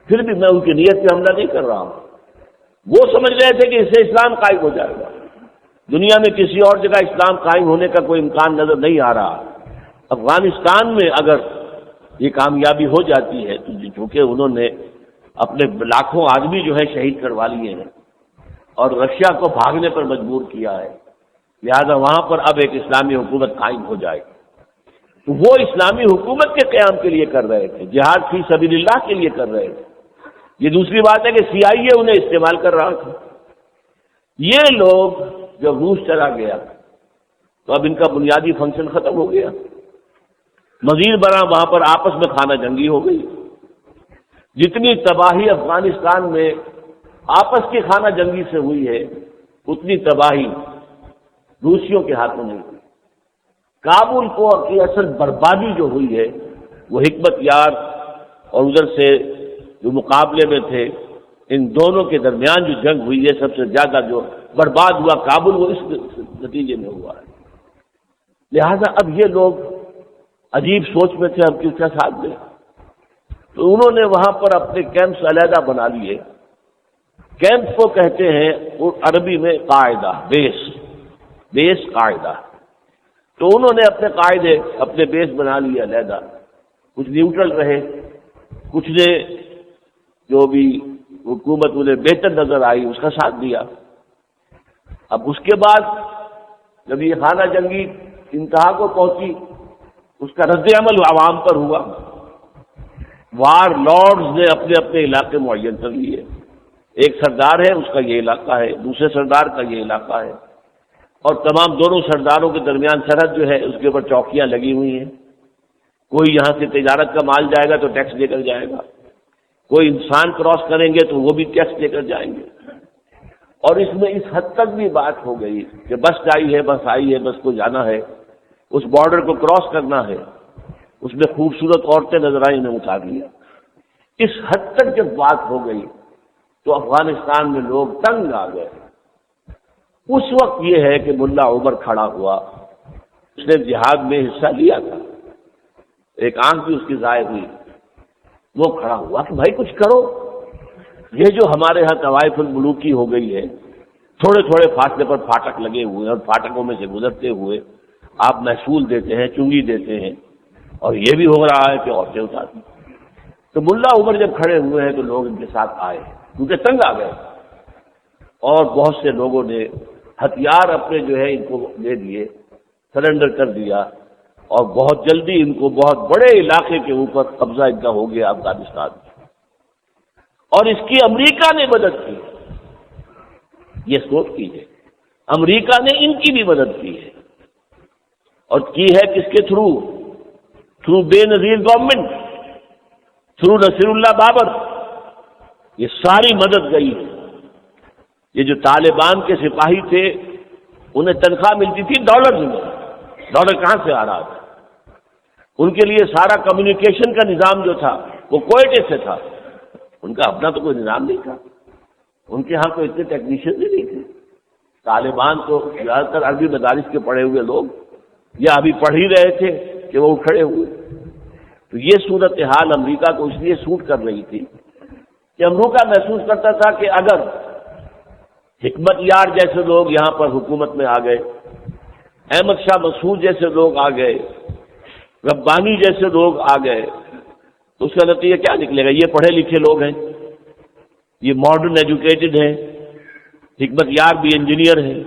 پھر بھی میں ان کی نیت پہ حملہ نہیں کر رہا ہوں، وہ سمجھ رہے تھے کہ اس سے اسلام قائم ہو جائے گا، دنیا میں کسی اور جگہ اسلام قائم ہونے کا کوئی امکان نظر نہیں آ رہا۔ افغانستان میں اگر یہ کامیابی ہو جاتی ہے تو چونکہ انہوں نے اپنے لاکھوں آدمی جو ہے شہید کروا لیے ہیں اور رشیا کو بھاگنے پر مجبور کیا ہے، لہذا وہاں پر اب ایک اسلامی حکومت قائم ہو جائے گی، تو وہ اسلامی حکومت کے قیام کے لیے کر رہے تھے، جہاد فی سبیل اللہ کے لیے کر رہے تھے۔ یہ دوسری بات ہے کہ CIA انہیں استعمال کر رہا تھا۔ یہ لوگ جب روس چلا گیا تو اب ان کا بنیادی فنکشن ختم ہو گیا، مزید برآں وہاں پر آپس میں خانہ جنگی ہو گئی۔ جتنی تباہی افغانستان میں آپس کی خانہ جنگی سے ہوئی ہے اتنی تباہی روسیوں کے ہاتھوں نہیں ہوئی۔ کابل کو کی اصل بربادی جو ہوئی ہے وہ حکمت یار اور ادھر سے جو مقابلے میں تھے ان دونوں کے درمیان جو جنگ ہوئی ہے سب سے زیادہ جو برباد ہوا کابل وہ اس نتیجے میں ہوا ہے۔ لہذا اب یہ لوگ عجیب سوچ میں تھے اب کس کا ساتھ دیں، تو انہوں نے وہاں پر اپنے کیمپس علیحدہ بنا لیے۔ کیمپ کو کہتے ہیں عربی میں قاعدہ، بیس قاعدہ، تو انہوں نے اپنے قاعدے اپنے بیس بنا لیے علیحدہ، کچھ نیوٹرل رہے، کچھ نے جو بھی حکومت انہیں بہتر نظر آئی اس کا ساتھ دیا۔ اب اس کے بعد جب یہ خانہ جنگی انتہا کو پہنچی اس کا رد عمل عوام پر ہوا، وار لارڈز نے اپنے اپنے علاقے معین کر لیے، ایک سردار ہے اس کا یہ علاقہ ہے، دوسرے سردار کا یہ علاقہ ہے، اور تمام دونوں سرداروں کے درمیان سرحد جو ہے اس کے اوپر چوکیاں لگی ہوئی ہیں، کوئی یہاں سے تجارت کا مال جائے گا تو ٹیکس لے کر جائے گا، کوئی انسان کراس کریں گے تو وہ بھی ٹیکس لے کر جائیں گے۔ اور اس میں اس حد تک بھی بات ہو گئی کہ بس آئی ہے بس کو جانا ہے، اس بارڈر کو کراس کرنا ہے، اس میں خوبصورت عورتیں نظر آئیں انہیں اتار لیا۔ اس حد تک جب بات ہو گئی تو افغانستان میں لوگ تنگ آ گئے۔ اس وقت یہ ہے کہ ملا عمر کھڑا ہوا، اس نے جہاد میں حصہ لیا تھا، ایک آنکھ بھی اس کی ضائع ہوئی، وہ کھڑا ہوا کہ بھائی کچھ کرو، یہ جو ہمارے ہاں طوائف الملوکی ہو گئی ہے، تھوڑے تھوڑے فاصلے پر پھاٹک لگے ہوئے ہیں اور پھاٹکوں میں سے گزرتے ہوئے آپ محصول دیتے ہیں، چنگی دیتے ہیں، اور یہ بھی ہو رہا ہے کہ عورتیں اتارتی۔ تو ملا عمر جب کھڑے ہوئے ہیں تو لوگ ان کے ساتھ آئے کیونکہ تنگ آ گئے، اور بہت سے لوگوں نے ہتھیار اپنے جو ہے ان کو دے دیے، سرنڈر کر دیا، اور بہت جلدی ان کو بہت بڑے علاقے کے اوپر قبضہ ان کا ہو گیا افغانستان میں، اور اس کی امریکہ نے مدد کی۔ یہ سوچ کیجیے، امریکہ نے ان کی بھی مدد کی ہے، اور کی ہے کس کے تھرو بے نظیر گورنمنٹ، تھرو نصیر اللہ بابر، یہ ساری مدد گئی ہے۔ یہ جو طالبان کے سپاہی تھے انہیں تنخواہ ملتی تھی ڈالرز میں، ڈالر کہاں سے آ رہا تھا؟ ان کے لیے سارا کمیونیکیشن کا نظام جو تھا وہ کوئٹے سے تھا، ان کا اپنا تو کوئی نظام نہیں تھا، ان کے ہاں کوئی اتنے ٹیکنیشین بھی نہیں تھے۔ طالبان تو زیادہ تر عربی مدارس کے پڑھے ہوئے لوگ یا ابھی پڑھ ہی رہے تھے کہ وہ کھڑے ہوئے۔ تو یہ صورتحال امریکہ کو اس لیے سوٹ کر رہی تھی کہ امریکہ محسوس کرتا تھا کہ اگر حکمت یار جیسے لوگ یہاں پر حکومت میں آ گئے، احمد شاہ مسعود جیسے لوگ آ گئے، ربانی جیسے لوگ آ گئے، تو اس کا نتیجہ کیا نکلے گا؟ یہ پڑھے لکھے لوگ ہیں، یہ ماڈرن ایجوکیٹڈ ہیں، حکمت یار بھی انجینئر ہیں،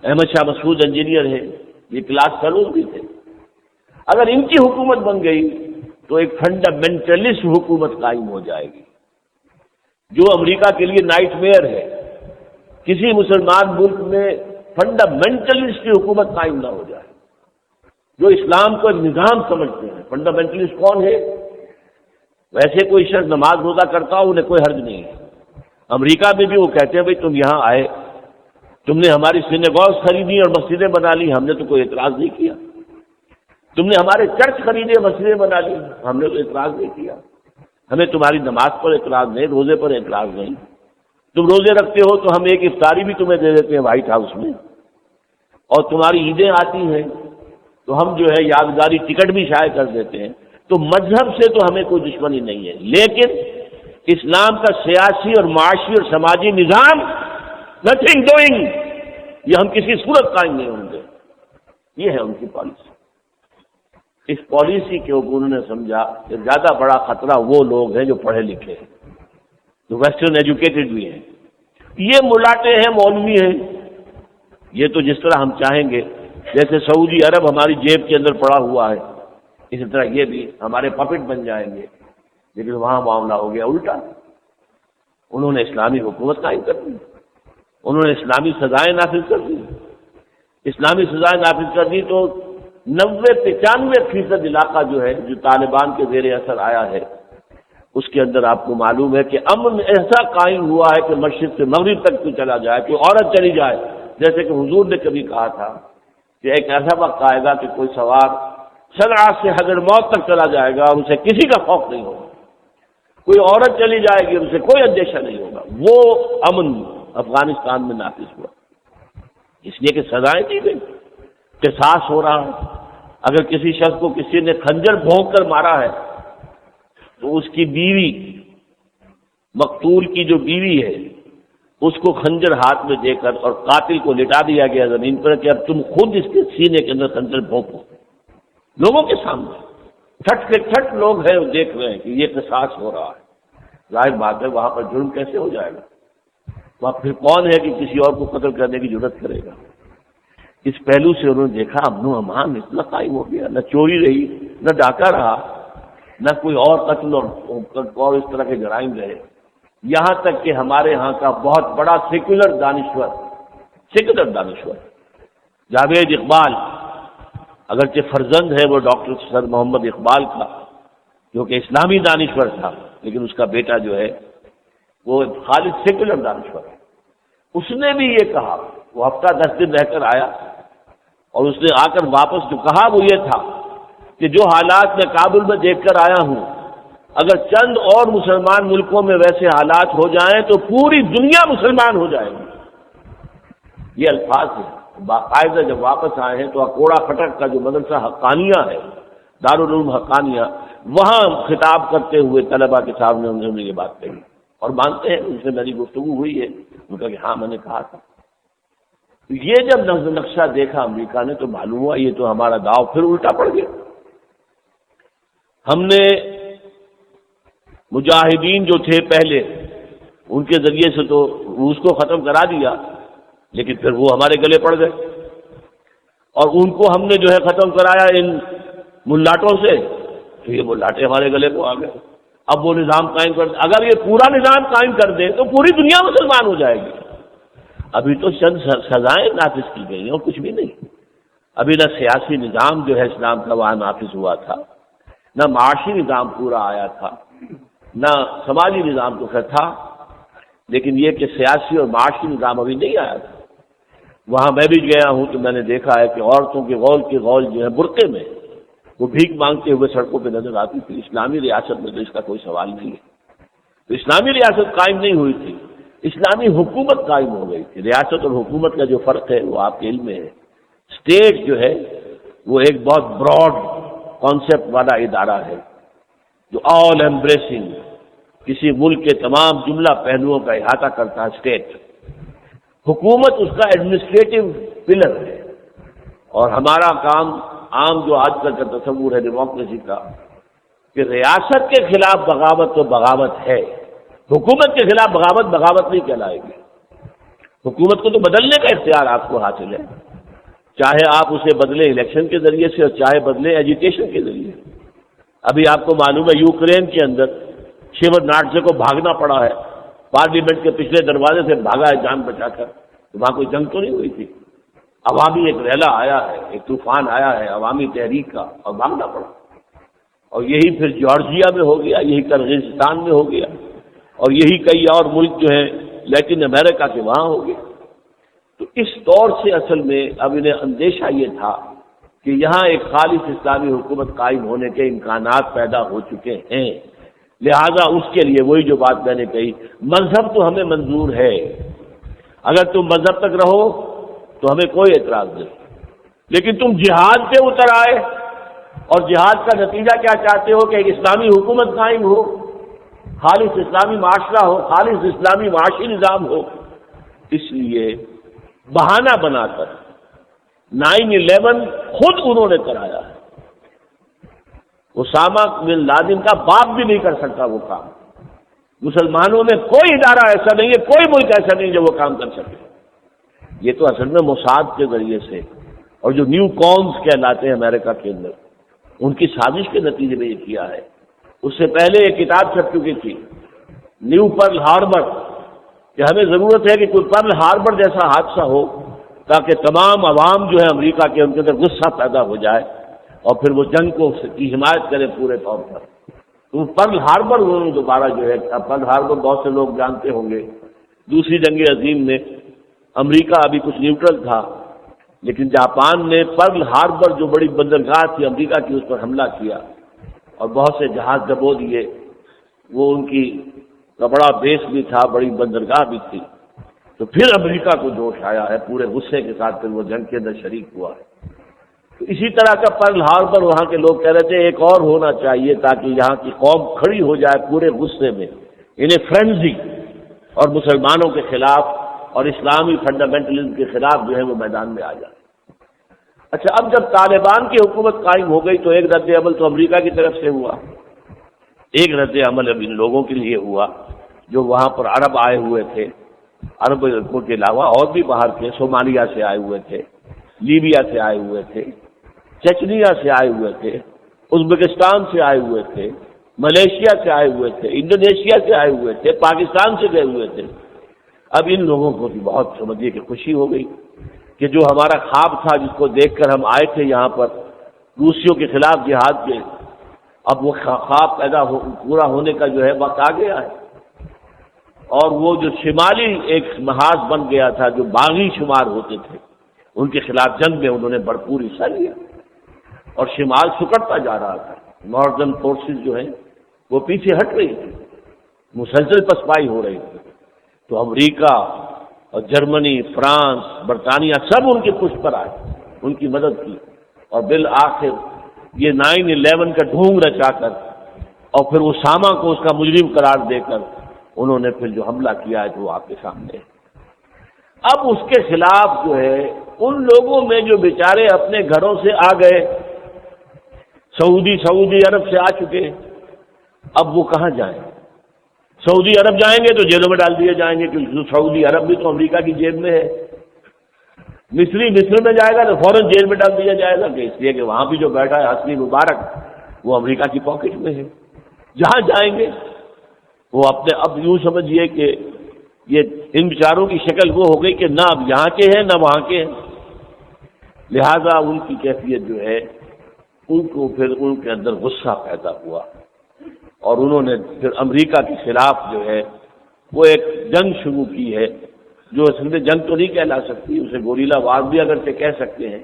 احمد شاہ مسعود انجینئر ہیں، یہ کلاس فیلوز بھی تھے۔ اگر ان کی حکومت بن گئی تو ایک فنڈامنٹلسٹ حکومت قائم ہو جائے گی، جو امریکہ کے لیے نائٹ میئر ہے۔ کسی مسلمان ملک میں فنڈامنٹلسٹ کی حکومت قائم نہ ہو جائے، جو اسلام کو ایک نظام سمجھتے ہیں۔ فنڈامنٹلسٹ کون ہے؟ ویسے کوئی شخص نماز روزہ کرتا ہو انہیں کوئی حرج نہیں ہے۔ امریکہ میں بھی وہ کہتے ہیں بھائی تم یہاں آئے، تم نے ہماری سینیگوز خریدی اور مسجدیں بنا لی، ہم نے تو کوئی اعتراض نہیں کیا۔ تم نے ہمارے چرچ خریدے، مسجدیں بنا لی، ہم نے تو اعتراض نہیں کیا۔ ہمیں تمہاری نماز پر اعتراض نہیں، روزے پر اعتراض نہیں۔ تم روزے رکھتے ہو تو ہم ایک افطاری بھی تمہیں دے دیتے ہیں وائٹ ہاؤس میں، اور تمہاری عیدیں آتی ہیں تو ہم جو ہے یادگاری ٹکٹ بھی شائع کر دیتے ہیں۔ تو مذہب سے تو ہمیں کوئی دشمنی نہیں ہے، لیکن اسلام کا سیاسی اور معاشی اور سماجی نظام نتھنگ ڈوئنگ، یہ ہم کسی صورت قائم نہیں ہوں گے۔ یہ ہے ان کی پالیسی۔ اس پالیسی کے اوپر انہوں نے سمجھا کہ زیادہ بڑا خطرہ وہ لوگ ہیں جو پڑھے لکھے ہیں، جو ویسٹرن ایجوکیٹڈ بھی ہیں۔ یہ ملاٹے ہیں، مولوی ہیں، یہ تو جس طرح ہم چاہیں گے، جیسے سعودی عرب ہماری جیب کے اندر پڑا ہوا ہے، اسی طرح یہ بھی ہمارے پپٹ بن جائیں گے۔ لیکن وہاں معاملہ ہو گیا الٹا، انہوں نے اسلامی حکومت قائم کر دی، انہوں نے اسلامی سزائیں نافذ کر دی۔ اسلامی سزائیں نافذ کر دی تو 90-95% علاقہ جو ہے، جو طالبان کے زیر اثر آیا ہے، اس کے اندر آپ کو معلوم ہے کہ امن ایسا قائم ہوا ہے کہ مشرق سے مغرب تک کوئی چلا جائے، کوئی عورت چلی جائے، جیسے کہ حضور نے کبھی کہا تھا کہ ایک ایسا وقت آئے گا کہ کوئی سوار صنعا سے حضر موت تک چلا جائے گا اور اسے کسی کا خوف نہیں ہوگا، کوئی عورت چلی جائے گی اسے کوئی اندیشہ نہیں ہوگا۔ وہ امن افغانستان میں نافذ ہوا، اس لیے کہ سزائیں دی گئی، قصاص ہو رہا ہے۔ اگر کسی شخص کو کسی نے خنجر بھونک کر مارا ہے تو اس کی بیوی، مقتول کی جو بیوی ہے، اس کو خنجر ہاتھ میں دے کر اور قاتل کو لٹا دیا گیا زمین پر کہ اب تم خود اس کے سینے کے اندر خنجر بھونکو، لوگوں کے سامنے۔ چھٹ کے چھٹ لوگ ہیں، دیکھ رہے ہیں کہ یہ قصاص ہو رہا ہے۔ ظاہر بات ہے وہاں پر جرم کیسے ہو جائے گا؟ وہاں پھر کون ہے کہ کسی اور کو قتل کرنے کی جرات کرے گا؟ اس پہلو سے انہوں نے دیکھا امن و امان اتنا قائم ہو گیا، نہ چوری رہی، نہ ڈاکہ رہا، نہ کوئی اور قتل اور اس طرح کے جرائم رہے۔ یہاں تک کہ ہمارے ہاں کا بہت بڑا سیکولر دانشور جاوید اقبال، اگرچہ فرزند ہے وہ ڈاکٹر سر محمد اقبال کا جو کہ اسلامی دانشور تھا، لیکن اس کا بیٹا جو ہے وہ خالص سیکولر دانشور ہے۔ اس نے بھی یہ کہا، وہ ہفتہ 10 دن رہ کر آیا اور اس نے آ کر واپس جو کہا وہ یہ تھا کہ جو حالات میں کابل میں دیکھ کر آیا ہوں، اگر چند اور مسلمان ملکوں میں ویسے حالات ہو جائیں تو پوری دنیا مسلمان ہو جائے گی۔ یہ الفاظ ہیں۔ باقاعدہ جب واپس آئے ہیں تو اکوڑا کھٹک کا جو مدرسہ حقانیہ ہے، دارالعلوم حقانیہ، وہاں خطاب کرتے ہوئے طلباء کے سامنے انہوں نے یہ بات کہی، اور مانتے ہیں ان سے میری گفتگو ہوئی ہے، ان کا کہ ہاں میں نے کہا تھا۔ یہ جب نقشہ دیکھا امریکہ نے تو معلوم ہوا یہ تو ہمارا داؤ پھر الٹا پڑ گیا۔ ہم نے مجاہدین جو تھے پہلے، ان کے ذریعے سے تو روس کو ختم کرا دیا، لیکن پھر وہ ہمارے گلے پڑ گئے، اور ان کو ہم نے جو ہے ختم کرایا ان ملاٹوں سے، تو یہ ملاٹے ہمارے گلے کو آ گئے۔ اب وہ نظام قائم کر، اگر یہ پورا نظام قائم کر دیں تو پوری دنیا مسلمان ہو جائے گی۔ ابھی تو چند سزائیں نافذ کی گئی ہیں اور کچھ بھی نہیں۔ ابھی نہ سیاسی نظام جو ہے اسلام کا وہاں نافذ ہوا تھا، نہ معاشی نظام پورا آیا تھا، نہ سماجی نظام تو خیر تھا، لیکن یہ کہ سیاسی اور معاشی نظام ابھی نہیں آیا تھا۔ وہاں میں بھی گیا ہوں تو میں نے دیکھا ہے کہ عورتوں کے غول جو ہے برقعے میں وہ بھیک مانگتے ہوئے سڑکوں پہ نظر آتی تھی۔ اسلامی ریاست میں تو اس کا کوئی سوال نہیں ہے۔ تو اسلامی ریاست قائم نہیں ہوئی تھی، اسلامی حکومت قائم ہو گئی تھی۔ ریاست اور حکومت کا جو فرق ہے وہ آپ کے علم میں ہے۔ اسٹیٹ جو ہے وہ ایک بہت براڈ کانسیپٹ والا ادارہ ہے جو آل ایمبریسنگ، کسی ملک کے تمام جملہ پہلوؤں کا احاطہ کرتا ہے۔ اسٹیٹ حکومت اس کا ایڈمنسٹریٹو پلر ہے، اور ہمارا کام عام جو آج کل کا تصور ہے ڈیموکریسی کا کہ ریاست کے خلاف بغاوت تو بغاوت ہے، حکومت کے خلاف بغاوت نہیں کہلائے گی۔ حکومت کو تو بدلنے کا اختیار آپ کو حاصل ہے، چاہے آپ اسے بدلیں الیکشن کے ذریعے سے اور چاہے بدلیں ایجوکیشن کے ذریعے۔ ابھی آپ کو معلوم ہے یوکرین کے اندر شیور ناٹزے کو بھاگنا پڑا ہے، پارلیمنٹ کے پچھلے دروازے سے بھاگا ہے جان بچا کر. تو وہاں کوئی جنگ تو نہیں ہوئی تھی، عوامی ایک ریلا آیا ہے، ایک طوفان آیا ہے عوامی تحریک کا، اور بھاگنا پڑا. اور یہی پھر جارجیا میں ہو گیا، یہی کرغزستان میں ہو گیا، اور یہی کئی اور ملک جو ہیں لیٹن امریکہ کے وہاں ہو گئے. تو اس طور سے اصل میں اب انہیں اندیشہ یہ تھا کہ یہاں ایک خالص اسلامی حکومت قائم ہونے کے امکانات پیدا ہو چکے ہیں. لہذا اس کے لیے وہی جو بات میں نے کہی، مذہب تو ہمیں منظور ہے، اگر تم مذہب تک رہو تو ہمیں کوئی اعتراض نہیں، لیکن تم جہاد پہ اتر آئے اور جہاد کا نتیجہ کیا چاہتے ہو کہ ایک اسلامی حکومت قائم ہو، خالص اسلامی معاشرہ ہو، خالص اسلامی معاشی نظام ہو. اس لیے بہانہ بنا کر 9/11 خود انہوں نے کرایا ہے. اسامہ بن لادن کا باپ بھی نہیں کر سکتا وہ کام. مسلمانوں میں کوئی ادارہ ایسا نہیں ہے، کوئی ملک ایسا نہیں جو وہ کام کر سکے. یہ تو اصل میں موساد کے ذریعے سے اور جو نیو کونز کہلاتے ہیں امریکہ کے اندر، ان کی سازش کے نتیجے میں یہ کیا ہے. اس سے پہلے ایک کتاب چھپ چکی تھی نیو پرل ہاربر، کہ ہمیں ضرورت ہے کہ کوئی پرل ہاربر جیسا حادثہ ہو تاکہ تمام عوام جو ہے امریکہ کے، ان کے اندر غصہ پیدا ہو جائے اور پھر وہ جنگ کو کی حمایت کرے پورے طور پر. تو پرل ہاربر انہوں نے دوبارہ جو ہے، پرل ہاربر بہت سے لوگ جانتے ہوں گے، دوسری جنگ عظیم میں امریکہ ابھی کچھ نیوٹرل تھا، لیکن جاپان نے پرل ہاربر جو بڑی بندرگاہ تھی امریکہ کی، اس پر حملہ کیا اور بہت سے جہاز ڈبو دیے. وہ ان کی کا بڑا بیس بھی تھا، بڑی بندرگاہ بھی تھی. تو پھر امریکہ کو جوش آیا ہے، پورے غصے کے ساتھ پھر وہ جنگ کے اندر شریک ہوا ہے. تو اسی طرح کا پرل ہاربر وہاں کے لوگ کہہ رہے تھے ایک اور ہونا چاہیے تاکہ یہاں کی قوم کھڑی ہو جائے پورے غصے میں، انہیں فرینزی، اور مسلمانوں کے خلاف اور اسلامی فنڈامنٹلزم کے خلاف جو ہے وہ میدان میں آ جائے. اچھا، اب جب طالبان کی حکومت قائم ہو گئی تو ایک رد عمل تو امریکہ کی طرف سے ہوا، ایک رد عمل اب ان لوگوں کے لیے ہوا جو وہاں پر عرب آئے ہوئے تھے. عرب کے علاوہ اور بھی باہر تھے، صومالیہ سے آئے ہوئے تھے، لیبیا سے آئے ہوئے تھے، چچنیا سے آئے ہوئے تھے، ازبکستان سے آئے ہوئے تھے، ملیشیا سے آئے ہوئے تھے، انڈونیشیا سے آئے ہوئے تھے، پاکستان سے گئے ہوئے تھے. اب ان لوگوں کو بھی بہت سمجھیے کہ خوشی ہو گئی کہ جو ہمارا خواب تھا، جس کو دیکھ کر ہم آئے تھے یہاں پر روسیوں کے خلاف جہاد کے، اب وہ خواب پورا ہونے کا جو ہے وقت آ گیا ہے. اور وہ جو شمالی ایک محاذ بن گیا تھا، جو باغی شمار ہوتے تھے، ان کے خلاف جنگ میں انہوں نے بھرپور حصہ لیا اور شمال سکڑتا جا رہا تھا. ناردرن فورسز جو ہیں وہ پیچھے ہٹ رہی تھی، مسلسل پسپائی ہو رہی تھی. تو امریکہ اور جرمنی، فرانس، برطانیہ سب ان کی پشت پر آئے، ان کی مدد کی، اور بالآخر یہ 9/11 کا ڈھونگ رچا کر اور پھر اسامہ کو اس کا مجرم قرار دے کر انہوں نے پھر جو حملہ کیا ہے تو وہ آپ کے سامنے ہے. اب اس کے خلاف جو ہے ان لوگوں میں جو بیچارے اپنے گھروں سے آ گئے، سعودی عرب سے آ چکے، اب وہ کہاں جائیں؟ سعودی عرب جائیں گے تو جیلوں میں ڈال دیے جائیں گے، کیونکہ سعودی عرب بھی تو امریکہ کی جیب میں ہے. مصر میں جائے گا تو فوراً جیل میں ڈال دیا جائے گا، کہ اس لیے کہ وہاں بھی جو بیٹھا ہے حسنی مبارک وہ امریکہ کی پاکٹ میں ہے. جہاں جائیں گے وہ اپنے، اب یوں سمجھیے کہ یہ ان بیچاروں کی شکل وہ ہو گئی کہ نہ اب یہاں کے ہیں نہ وہاں کے ہیں. لہذا ان کی کیفیت جو ہے، ان کو پھر ان کے اندر غصہ پیدا ہوا اور انہوں نے پھر امریکہ کے خلاف جو ہے وہ ایک جنگ شروع کی ہے، جو اصل میں جنگ تو نہیں کہلا سکتی، اسے گوریلا وار بھی اگر سے کہہ سکتے ہیں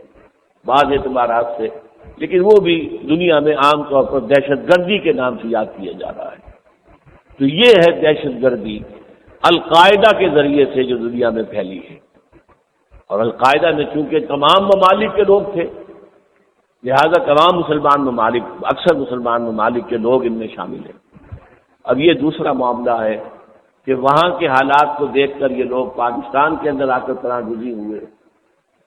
بعض اعتبارات سے، لیکن وہ بھی دنیا میں عام طور پر دہشت گردی کے نام سے یاد کیا جا رہا ہے. تو یہ ہے دہشت گردی القاعدہ کے ذریعے سے جو دنیا میں پھیلی ہے. اور القاعدہ میں چونکہ تمام ممالک کے لوگ تھے، لہذا تمام مسلمان ممالک، اکثر مسلمان ممالک کے لوگ ان میں شامل ہیں. اب یہ دوسرا معاملہ ہے کہ وہاں کے حالات کو دیکھ کر یہ لوگ پاکستان کے اندر آ کر پناہ گزین ہوئے،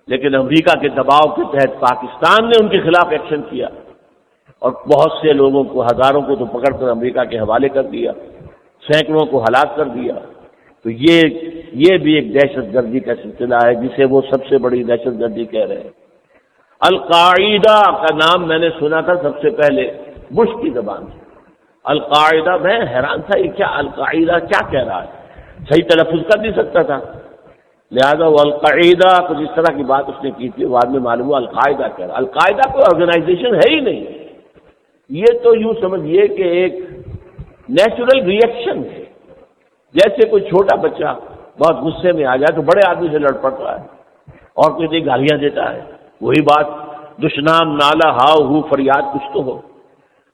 لیکن امریکہ کے دباؤ کے تحت پاکستان نے ان کے خلاف ایکشن کیا اور بہت سے لوگوں کو، ہزاروں کو تو پکڑ کر امریکہ کے حوالے کر دیا، سینکڑوں کو ہلاک کر دیا. تو یہ بھی ایک دہشت گردی کا سلسلہ ہے جسے وہ سب سے بڑی دہشت گردی کہہ رہے ہیں. القاعدہ کا نام میں نے سنا تھا سب سے پہلے بش کی زبان سے القاعدہ. میں حیران تھا یہ کیا القاعدہ کیا کہہ رہا ہے، صحیح تلفظ کر نہیں سکتا تھا، لہذا وہ القاعدہ کچھ اس طرح کی بات اس نے کی تھی، بعد میں معلوم ہوا القاعدہ کہہ رہا. القاعدہ کوئی آرگنائزیشن ہے ہی نہیں، یہ تو یوں سمجھیے کہ ایک نیچرل ریئیکشن ہے. جیسے کوئی چھوٹا بچہ بہت غصے میں آ جائے تو بڑے آدمی سے لڑ پڑتا ہے اور کوئی گالیاں دیتا ہے. وہی بات دشنام نالا ہاؤ ہو فریاد کچھ تو ہو،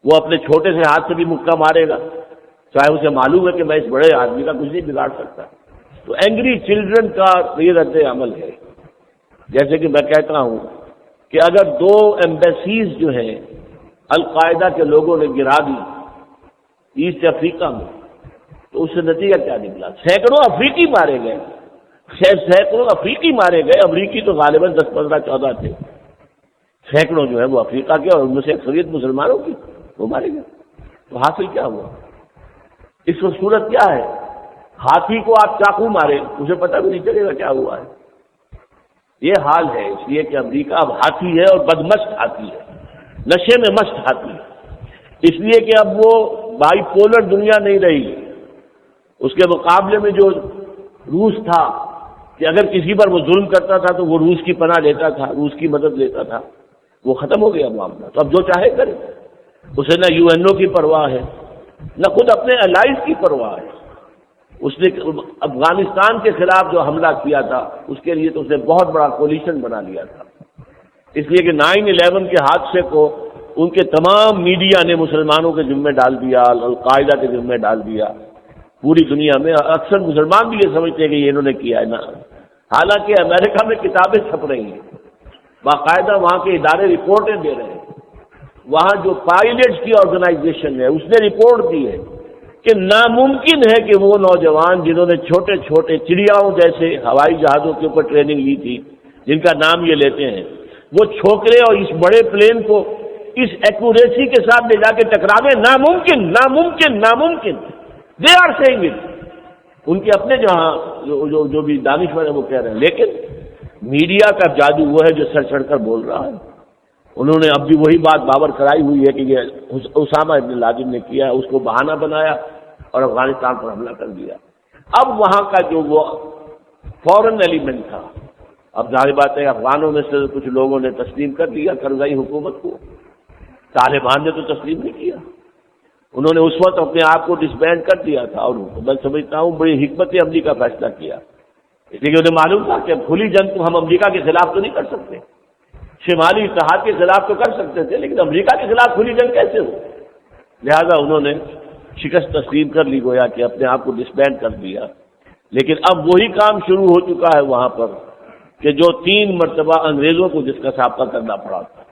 وہ اپنے چھوٹے سے ہاتھ سے بھی مکہ مارے گا چاہے اسے معلوم ہے کہ میں اس بڑے آدمی کا کچھ نہیں بگاڑ سکتا. تو اینگری چلڈرن کا یہ رد عمل ہے. جیسے کہ میں کہتا ہوں کہ اگر 2 ایمبیسیز جو ہیں القاعدہ کے لوگوں نے گرا دی ایسٹ افریقہ میں، تو اس سے نتیجہ کیا نکلا؟ سینکڑوں افریقی مارے گئے، سینکڑوں افریقی مارے گئے. امریکی تو غالباً 10 15 14 تھے، سینکڑوں جو ہے وہ افریقہ کے اور ان میں سے اکثریت مسلمانوں کی وہ مارے گئے. تو حاصل کیا ہوا؟ اس وقت صورت کیا ہے؟ ہاتھی کو آپ چاقو مارے اسے پتہ بھی نہیں چلے گا کیا ہوا ہے. یہ حال ہے اس لیے کہ امریکہ اب ہاتھی ہے اور بدمست ہاتھی ہے، نشے میں مست ہاتھی ہے. اس لیے کہ اب وہ بائی پولر دنیا نہیں رہی. اس کے مقابلے میں جو روس تھا کہ اگر کسی پر وہ ظلم کرتا تھا تو وہ روس کی پناہ لیتا تھا، روس کی مدد لیتا تھا، وہ ختم ہو گیا معاملہ. تو اب جو چاہے کرے، اسے نہ UN کی پرواہ ہے نہ خود اپنے الائز کی پرواہ ہے. اس نے افغانستان کے خلاف جو حملہ کیا تھا اس کے لیے تو اس نے بہت بڑا کولیشن بنا لیا تھا، اس لیے کہ 9/11 کے حادثے کو ان کے تمام میڈیا نے مسلمانوں کے ذمہ ڈال دیا، القاعدہ کے ذمہ ڈال دیا. پوری دنیا میں اکثر مسلمان بھی یہ سمجھتے ہیں کہ یہ انہوں نے کیا ہے نا، حالانکہ امریکہ میں کتابیں چھپ رہی ہیں، باقاعدہ وہاں کے ادارے رپورٹیں دے رہے ہیں. وہاں جو پائلٹس کی آرگنائزیشن ہے اس نے رپورٹ دی ہے کہ ناممکن ہے کہ وہ نوجوان جنہوں نے چھوٹے چھوٹے چڑیاؤں جیسے ہوائی جہازوں کے اوپر ٹریننگ لی تھی، جن کا نام یہ لیتے ہیں، وہ چھوکرے اور اس بڑے پلین کو اس ایکوریسی کے ساتھ لے جا کے ٹکراوے. ناممکن ناممکن ناممکن. They are seeing it. ان کے اپنے جہاں جو بھی دانشور ہیں وہ کہہ رہے ہیں. لیکن میڈیا کا جادو وہ ہے جو سر چڑھ کر بول رہا ہے. انہوں نے اب بھی وہی بات باور کرائی ہوئی ہے کہ یہ اسامہ ابن لادن نے کیا، اس کو بہانہ بنایا اور افغانستان پر حملہ کر دیا. اب وہاں کا جو وہ فورن ایلیمنٹ تھا، اب ظاہر بات ہے افغانوں میں سے کچھ لوگوں نے تسلیم کر لیا کرزئی حکومت کو، طالبان نے تو تسلیم نہیں کیا. انہوں نے اس وقت اپنے آپ کو ڈسبینڈ کر دیا تھا اور میں سمجھتا ہوں بڑی حکمت عملی کا فیصلہ کیا، اس لیے کہ انہیں معلوم تھا کہ کھلی جنگ تو ہم امریکہ کے خلاف تو نہیں کر سکتے. شمالی اتحاد کے خلاف تو کر سکتے تھے لیکن امریکہ کے خلاف کھلی جنگ کیسے ہو؟ لہذا انہوں نے شکست تسلیم کر لی، گویا کہ اپنے آپ کو ڈسبینڈ کر دیا. لیکن اب وہی کام شروع ہو چکا ہے وہاں پر کہ جو 3 مرتبہ انگریزوں کو جس کا سابقہ کرنا پڑا تھا.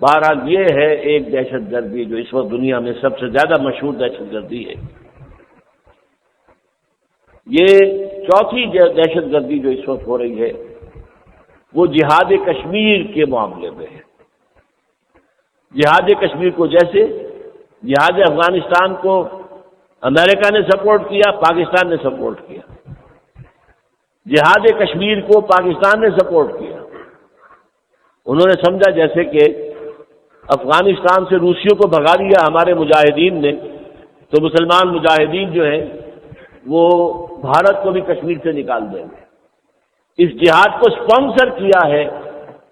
بہرحال یہ ہے ایک دہشت گردی جو اس وقت دنیا میں سب سے زیادہ مشہور دہشت گردی ہے. یہ چوتھی دہشت گردی جو اس وقت ہو رہی ہے وہ جہاد کشمیر کے معاملے میں ہے. جہاد کشمیر کو جیسے جہاد افغانستان کو امریکہ نے سپورٹ کیا، پاکستان نے سپورٹ کیا، جہاد کشمیر کو پاکستان نے سپورٹ کیا. انہوں نے سمجھا جیسے کہ افغانستان سے روسیوں کو بھگا دیا ہمارے مجاہدین نے، تو مسلمان مجاہدین جو ہیں وہ بھارت کو بھی کشمیر سے نکال دیں گے. اس جہاد کو اسپانسر کیا ہے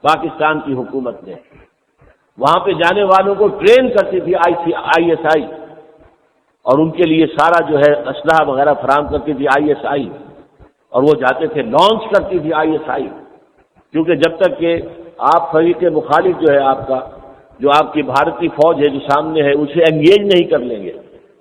پاکستان کی حکومت نے. وہاں پہ جانے والوں کو ٹرین کرتی تھی ISI اور ان کے لیے سارا جو ہے اسلحہ وغیرہ فراہم کرتی تھی ISI، اور وہ جاتے تھے لانچ کرتی تھی ISI، کیونکہ جب تک کہ آپ فریق مخالف جو ہے آپ کا جو آپ کی بھارتی فوج ہے جو سامنے ہے اسے انگیج نہیں کر لیں گے،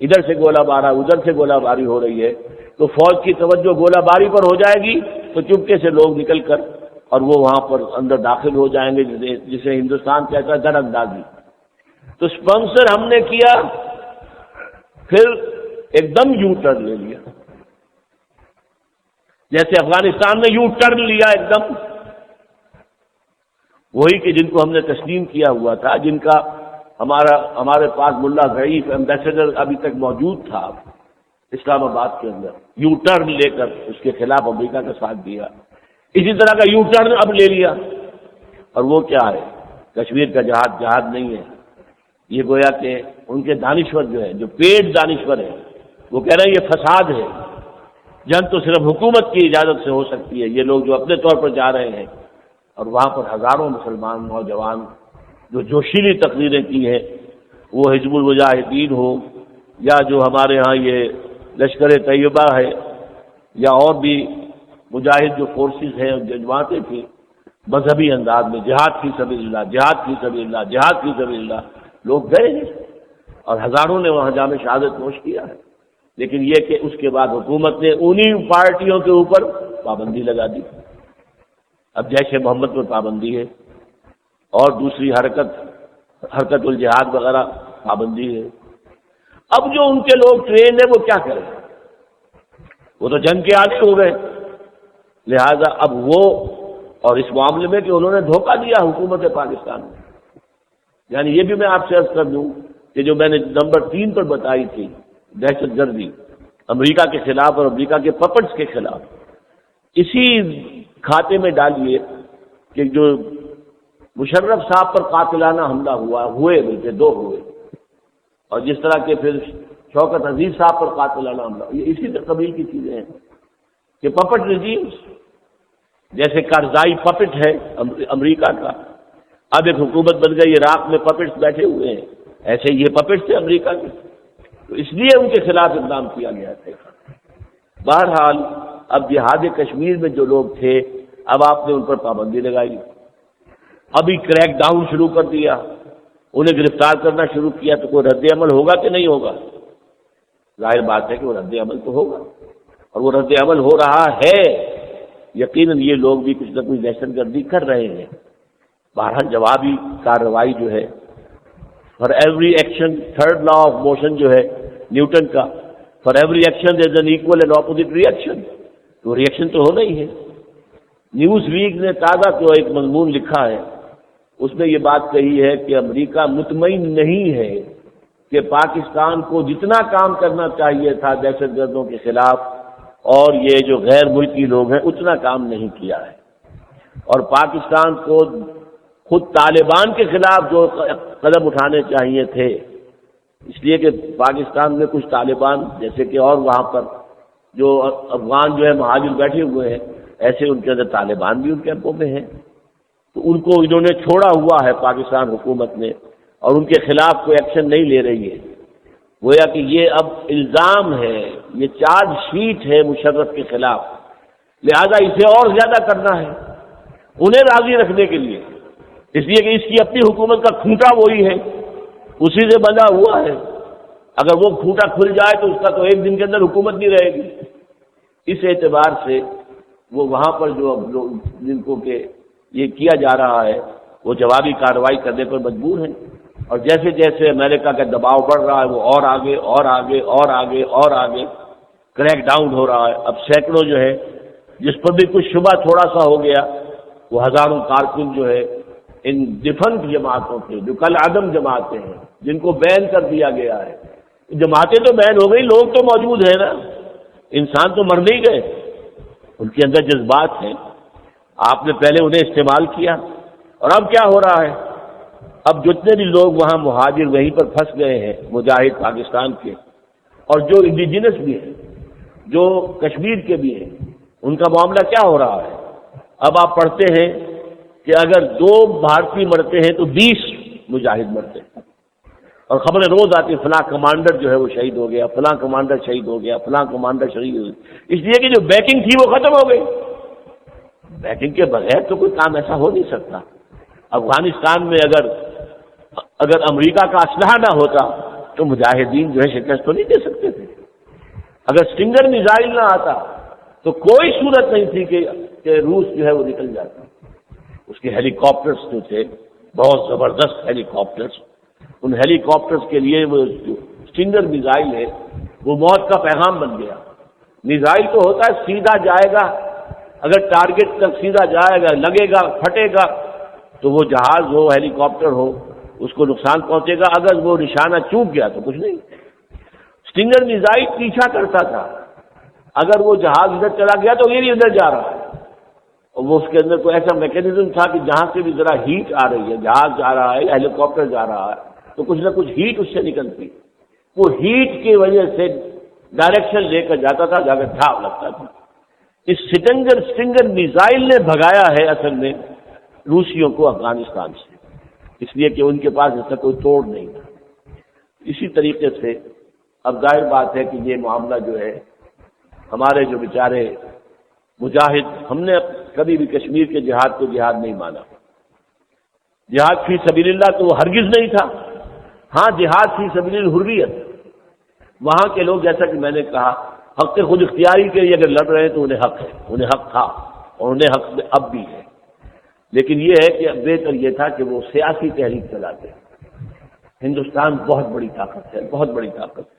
ادھر سے گولہ بارہ ادھر سے گولہ باری ہو رہی ہے تو فوج کی توجہ گولہ باری پر ہو جائے گی تو چپکے سے لوگ نکل کر اور وہ وہاں پر اندر داخل ہو جائیں گے، جسے ہندوستان کہتا ہے در اندازی. تو اسپانسر ہم نے کیا، پھر ایک دم یو ٹرن لے لیا، جیسے افغانستان میں یو ٹرن لیا ایک دم، وہی کہ جن کو ہم نے تسلیم کیا ہوا تھا، جن کا ہمارے پاس ملا ضعیف ایمبیسڈر ابھی تک موجود تھا اسلام آباد کے اندر، یو ٹرن لے کر اس کے خلاف امریکہ کا ساتھ دیا. اسی طرح کا یو ٹرن اب لے لیا، اور وہ کیا ہے؟ کشمیر کا جہاد نہیں ہے، یہ گویا کہ ان کے دانشور جو ہے، جو پیڈ دانشور ہیں، وہ کہہ رہے ہیں یہ فساد ہے، جنگ تو صرف حکومت کی اجازت سے ہو سکتی ہے۔ یہ لوگ جو اپنے طور پر جا رہے ہیں اور وہاں پر ہزاروں مسلمان نوجوان جو جوشیلی تقریریں کی ہیں، وہ حزب المجاہدین ہو یا جو ہمارے ہاں یہ لشکر طیبہ ہے یا اور بھی مجاہد جو فورسز ہیں، جو جماعتیں تھیں، مذہبی انداز میں جہاد فی سبیل اللہ، جہاد فی سبیل اللہ، جہاد فی سبیل اللہ، لوگ گئے ہیں اور ہزاروں نے وہاں جام شہادت نوش کیا ہے۔ لیکن یہ کہ اس کے بعد حکومت نے انہی پارٹیوں کے اوپر پابندی لگا دی۔ اب جیش محمد پر پابندی ہے اور دوسری حرکت الجہاد وغیرہ پابندی ہے۔ اب جو ان کے لوگ ٹرین ہیں وہ کیا کریں؟ وہ تو جنگ کے عادی ہو گئے، لہذا اب وہ اور اس معاملے میں کہ انہوں نے دھوکہ دیا حکومت پاکستان میں، یعنی یہ بھی میں آپ سے عرض کر دوں کہ جو میں نے نمبر 3 پر بتائی تھی دہشت گردی امریکہ کے خلاف اور امریکہ کے پپٹس کے خلاف، اسی کھاتے میں ڈالیے کہ جو مشرف صاحب پر قاتلانہ حملہ ہوئے بلکہ 2 ہوئے، اور جس طرح کے پھر شوکت عزیز صاحب پر قاتلانہ حملہ، یہ اسی قبیل کی چیزیں ہیں کہ پپٹ رجیمز، جیسے کارزائی پپٹ ہے امریکہ کا، اب ایک حکومت بن گئی عراق میں پپٹس بیٹھے ہوئے ہیں، ایسے یہ پپٹس تھے امریکہ کے، تو اس لیے ان کے خلاف اقدام کیا گیا تھا۔ بہرحال اب جہاد کشمیر میں جو لوگ تھے اب آپ نے ان پر پابندی لگائی، ابھی کریک ڈاؤن شروع کر دیا، انہیں گرفتار کرنا شروع کیا، تو کوئی رد عمل ہوگا کہ نہیں ہوگا؟ ظاہر بات ہے کہ وہ رد عمل تو ہوگا، اور وہ رد عمل ہو رہا ہے۔ یقیناً یہ لوگ بھی کچھ نہ کچھ دہشت گردی کر رہے ہیں۔ بہرحال جوابی کارروائی جو ہے، for every action, 3rd law of motion جو ہے نیوٹن کا، for every action there is an equal and opposite reaction, تو ریئیکشن تو ہونا ہی ہے۔ نیوز ویک نے تازہ جو ایک مضمون لکھا ہے، اس میں یہ بات کہی ہے کہ امریکہ مطمئن نہیں ہے کہ پاکستان کو جتنا کام کرنا چاہیے تھا دہشت گردوں کے خلاف اور یہ جو غیر ملکی لوگ ہیں اتنا کام نہیں کیا ہے، اور پاکستان کو خود طالبان کے خلاف جو قدم اٹھانے چاہیے تھے، اس لیے کہ پاکستان میں کچھ طالبان جیسے کہ اور وہاں پر جو افغان جو ہے مہاجر بیٹھے ہوئے ہیں، ایسے ان کے اندر طالبان بھی ان کیمپوں میں ہیں، تو ان کو انہوں نے چھوڑا ہوا ہے پاکستان حکومت نے، اور ان کے خلاف کوئی ایکشن نہیں لے رہی ہے۔ گویا کہ یہ اب الزام ہے، یہ چارج شیٹ ہے مشرف کے خلاف، لہذا اسے اور زیادہ کرنا ہے انہیں راضی رکھنے کے لیے، اس لیے کہ اس کی اپنی حکومت کا کھوٹا وہی ہے، اسی سے بندھا ہوا ہے، اگر وہ کھوٹا کھل جائے تو اس کا تو ایک دن کے اندر حکومت نہیں رہے گی۔ اس اعتبار سے وہ وہاں پر جو جن کو کہ یہ کیا جا رہا ہے وہ جوابی کارروائی کرنے پر مجبور ہیں، اور جیسے جیسے امریکہ کا دباؤ بڑھ رہا ہے وہ اور آگے اور آگے اور آگے اور آگے کریک ڈاؤن ہو رہا ہے۔ اب سینکڑوں جو ہے جس پر بھی کچھ شبہ تھوڑا سا ہو گیا، وہ ہزاروں کارکن جو ہے ان ڈیفنٹ جماعتوں کے جو کل عدم جماعتیں ہیں جن کو بین کر دیا گیا ہے، جماعتیں تو بین ہو گئی، لوگ تو موجود ہیں نا، انسان تو مر نہیں گئے، ان کے اندر جذبات ہیں، آپ نے پہلے انہیں استعمال کیا، اور اب کیا ہو رہا ہے؟ اب جتنے بھی لوگ وہاں مہاجر وہیں پر پھنس گئے ہیں مجاہد پاکستان کے، اور جو انڈیجنس بھی ہیں، جو کشمیر کے بھی ہیں، ان کا معاملہ کیا ہو رہا ہے؟ اب آپ پڑھتے ہیں کہ اگر 2 بھارتی مرتے ہیں تو 20 مجاہد مرتے ہیں، اور خبریں روز آتی ہیں فلاں کمانڈر جو ہے وہ شہید ہو گیا، فلاں کمانڈر شہید ہو گیا، فلاں کمانڈر شہید ہو گیا، اس لیے کہ جو بیکنگ تھی وہ ختم ہو گئی۔ بیکنگ کے بغیر تو کوئی کام ایسا ہو نہیں سکتا۔ افغانستان میں اگر امریکہ کا اسلحہ نہ ہوتا تو مجاہدین جو ہے شکست تو نہیں دے سکتے تھے، اگر سٹنگر میزائل نہ آتا تو کوئی صورت نہیں تھی کہ روس جو ہے وہ نکل جاتا۔ اس کے ہیلی کاپٹرز جو تھے بہت زبردست ہیلی کاپٹرز، ان ہیلی کاپٹرز کے لیے وہ جو سٹنگر میزائل ہے وہ موت کا پیغام بن گیا۔ میزائل تو ہوتا ہے سیدھا جائے گا، اگر ٹارگٹ تک سیدھا جائے گا، لگے گا، پھٹے گا تو وہ جہاز ہو ہیلی کاپٹر ہو اس کو نقصان پہنچے گا، اگر وہ نشانہ چوک گیا تو کچھ نہیں۔ سٹنگر میزائل پیچھا کرتا تھا، اگر وہ جہاز ادھر چلا گیا تو یہ بھی ادھر جا رہا ہے، اور وہ اس کے اندر کوئی ایسا میکینزم تھا کہ جہاں سے بھی ذرا ہیٹ آ رہی ہے، جہاز جا رہا ہے ہیلی کاپٹر جا رہا ہے تو کچھ نہ کچھ ہیٹ اس سے نکلتی، وہ ہیٹ کی وجہ سے ڈائریکشن لے کر جاتا تھا، جا کر ٹھاپ لگتا تھا۔ اس سٹنگر میزائل نے بھگایا ہے اصل میں روسیوں کو افغانستان سے، اس لیے کہ ان کے پاس ایسا کوئی توڑ نہیں تھا۔ اسی طریقے سے اب ظاہر بات ہے کہ یہ معاملہ جو ہے ہمارے جو بیچارے مجاہد، ہم نے کبھی بھی کشمیر کے جہاد کو جہاد نہیں مانا، جہاد فی سبیل اللہ تو وہ ہرگز نہیں تھا۔ ہاں جہاد فی سبیل الحریت، وہاں کے لوگ جیسا کہ میں نے کہا حق خود اختیاری کے لیے اگر لڑ رہے ہیں تو انہیں حق ہے، انہیں حق تھا اور انہیں حق اب بھی ہے، لیکن یہ ہے کہ بہتر یہ تھا کہ وہ سیاسی تحریک چلاتے ہیں۔ ہندوستان بہت بڑی طاقت ہے، بہت بڑی طاقت ہے۔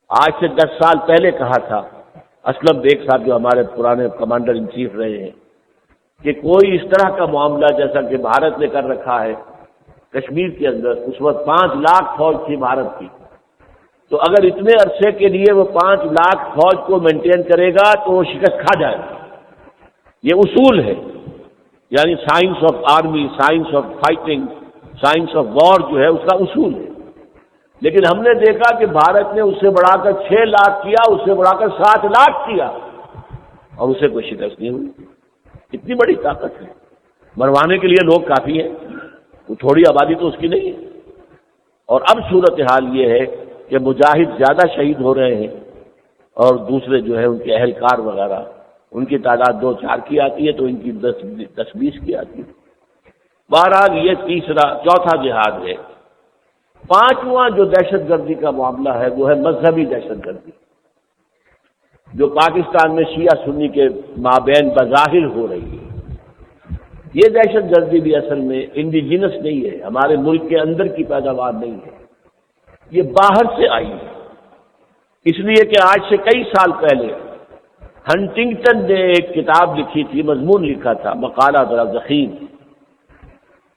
آج سے 10 سال پہلے کہا تھا اسلم بیگ صاحب جو ہمارے پرانے کمانڈر ان چیف رہے ہیں کہ کوئی اس طرح کا معاملہ جیسا کہ بھارت نے کر رکھا ہے کشمیر کے اندر، اس وقت 5 لاکھ فوج تھی بھارت کی، تو اگر اتنے عرصے کے لیے وہ 5 لاکھ فوج کو مینٹین کرے گا تو وہ شکست کھا جائے گا۔ یہ اصول ہے، یعنی science of army, science of fighting, science of war جو ہے اس کا اصول ہے۔ لیکن ہم نے دیکھا کہ بھارت نے اس سے بڑھا کر 6 لاکھ کیا، اس سے بڑھا کر 7 لاکھ کیا اور اسے کوئی شکست نہیں ہوئی۔ اتنی بڑی طاقت ہے، مروانے کے لیے لوگ کافی ہیں، وہ تھوڑی آبادی تو اس کی نہیں ہے۔ اور اب صورتحال یہ ہے کہ مجاہد زیادہ شہید ہو رہے ہیں اور دوسرے جو ہے ان کے اہلکار وغیرہ، ان کی تعداد 2-4 کی آتی ہے تو ان کی 10-20 کی آتی ہے۔ بہرحال یہ چوتھا جہاد ہے۔ 5واں جو دہشت گردی کا معاملہ ہے وہ ہے مذہبی دہشت گردی، جو پاکستان میں شیعہ سنی کے مابین بظاہر ہو رہی ہے۔ یہ دہشت گردی بھی اصل میں انڈیجینس نہیں ہے، ہمارے ملک کے اندر کی پیداوار نہیں ہے، یہ باہر سے آئی ہے۔ اس لیے کہ آج سے کئی سال پہلے ہنٹنگٹن نے ایک کتاب لکھی تھی، مضمون لکھا تھا، مقالہ ذرا ضخیم،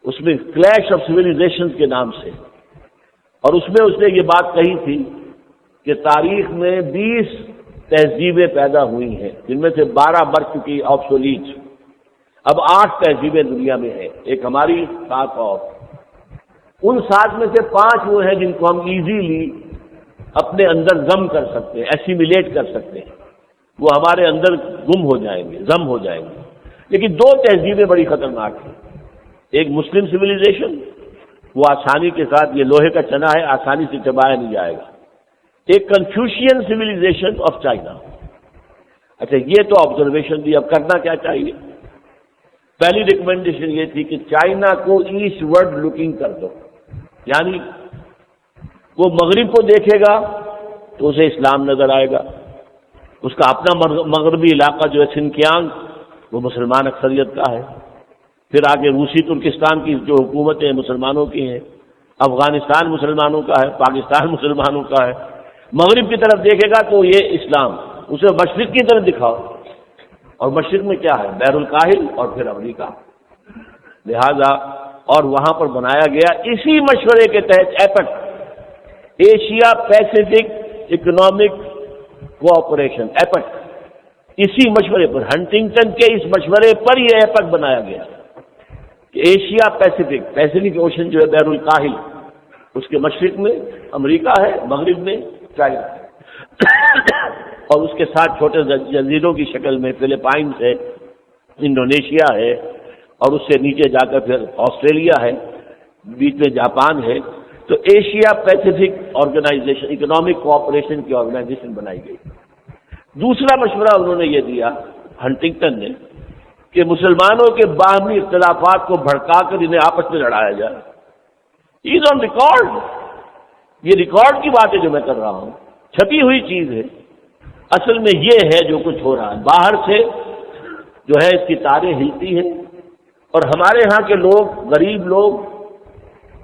اس میں کلیش آف سویلائزیشن کے نام سے، اور اس میں اس نے یہ بات کہی تھی کہ تاریخ میں 20 تہذیبیں پیدا ہوئی ہیں، جن میں سے 12 مر چکی آبسولیٹ، اب 8 تہذیبیں دنیا میں ہیں، ایک ہماری 7 اور، ان 7 میں سے 5 وہ ہیں جن کو ہم ایزیلی اپنے اندر ضم کر سکتے ہیں، ایسیمیلیٹ کر سکتے ہیں، وہ ہمارے اندر گم ہو جائیں گے، ضم ہو جائیں گے۔ لیکن 2 تہذیبیں بڑی خطرناک ہیں، ایک مسلم سویلائزیشن، وہ آسانی کے ساتھ، یہ لوہے کا چنا ہے، آسانی سے چبایا نہیں جائے گا، ایک کنفیوشین سویلائزیشن آف چائنا۔ اچھا یہ تو آبزرویشن دی، اب کرنا کیا چاہیے؟ پہلی ریکمنڈیشن یہ تھی کہ چائنا کو ایسٹ ورڈ لکنگ کر دو، یعنی وہ مغرب کو دیکھے گا تو اسے اسلام نظر آئے گا، اس کا اپنا مغربی علاقہ جو ہے سنکیانگ وہ مسلمان اکثریت کا ہے، پھر آگے روسی ترکستان کی جو حکومتیں مسلمانوں کی ہیں، افغانستان مسلمانوں کا ہے، پاکستان مسلمانوں کا ہے، مغرب کی طرف دیکھے گا تو یہ اسلام، اسے مشرق کی طرف دکھاؤ، اور مشرق میں کیا ہے؟ بحر الکاہل اور پھر امریکہ، لہذا اور وہاں پر بنایا گیا اسی مشورے کے تحت epic, Asia Pacific economic cooperation, epic, اسی مشورے پر، ہنٹنگٹن کے اس مشورے پر یہ ایپک بنایا گیا کہ ایشیا پیسیفک اوشن جو ہے بحر الکاہل، اس کے مشرق میں امریکہ ہے، مغرب میں چائنا ہے، اور اس کے ساتھ چھوٹے جزیروں کی شکل میں فلپائنز ہے، انڈونیشیا ہے، اور اس سے نیچے جا کر پھر آسٹریلیا ہے، بیچ میں جاپان ہے، تو Asia Pacific organisation, economic cooperation کی آرگنائزیشن بنائی گئی۔ دوسرا مشورہ انہوں نے یہ دیا ہنٹنگٹن نے کہ مسلمانوں کے باہمی اختلافات کو بھڑکا کر انہیں آپس میں لڑایا جائے۔ از آن ریکارڈ، یہ ریکارڈ کی بات ہے جو میں کر رہا ہوں، چھپی ہوئی چیز ہے، اصل میں یہ ہے جو کچھ ہو رہا ہے، باہر سے جو ہے اس کی تاریں ہلتی ہیں، اور ہمارے ہاں کے لوگ، غریب لوگ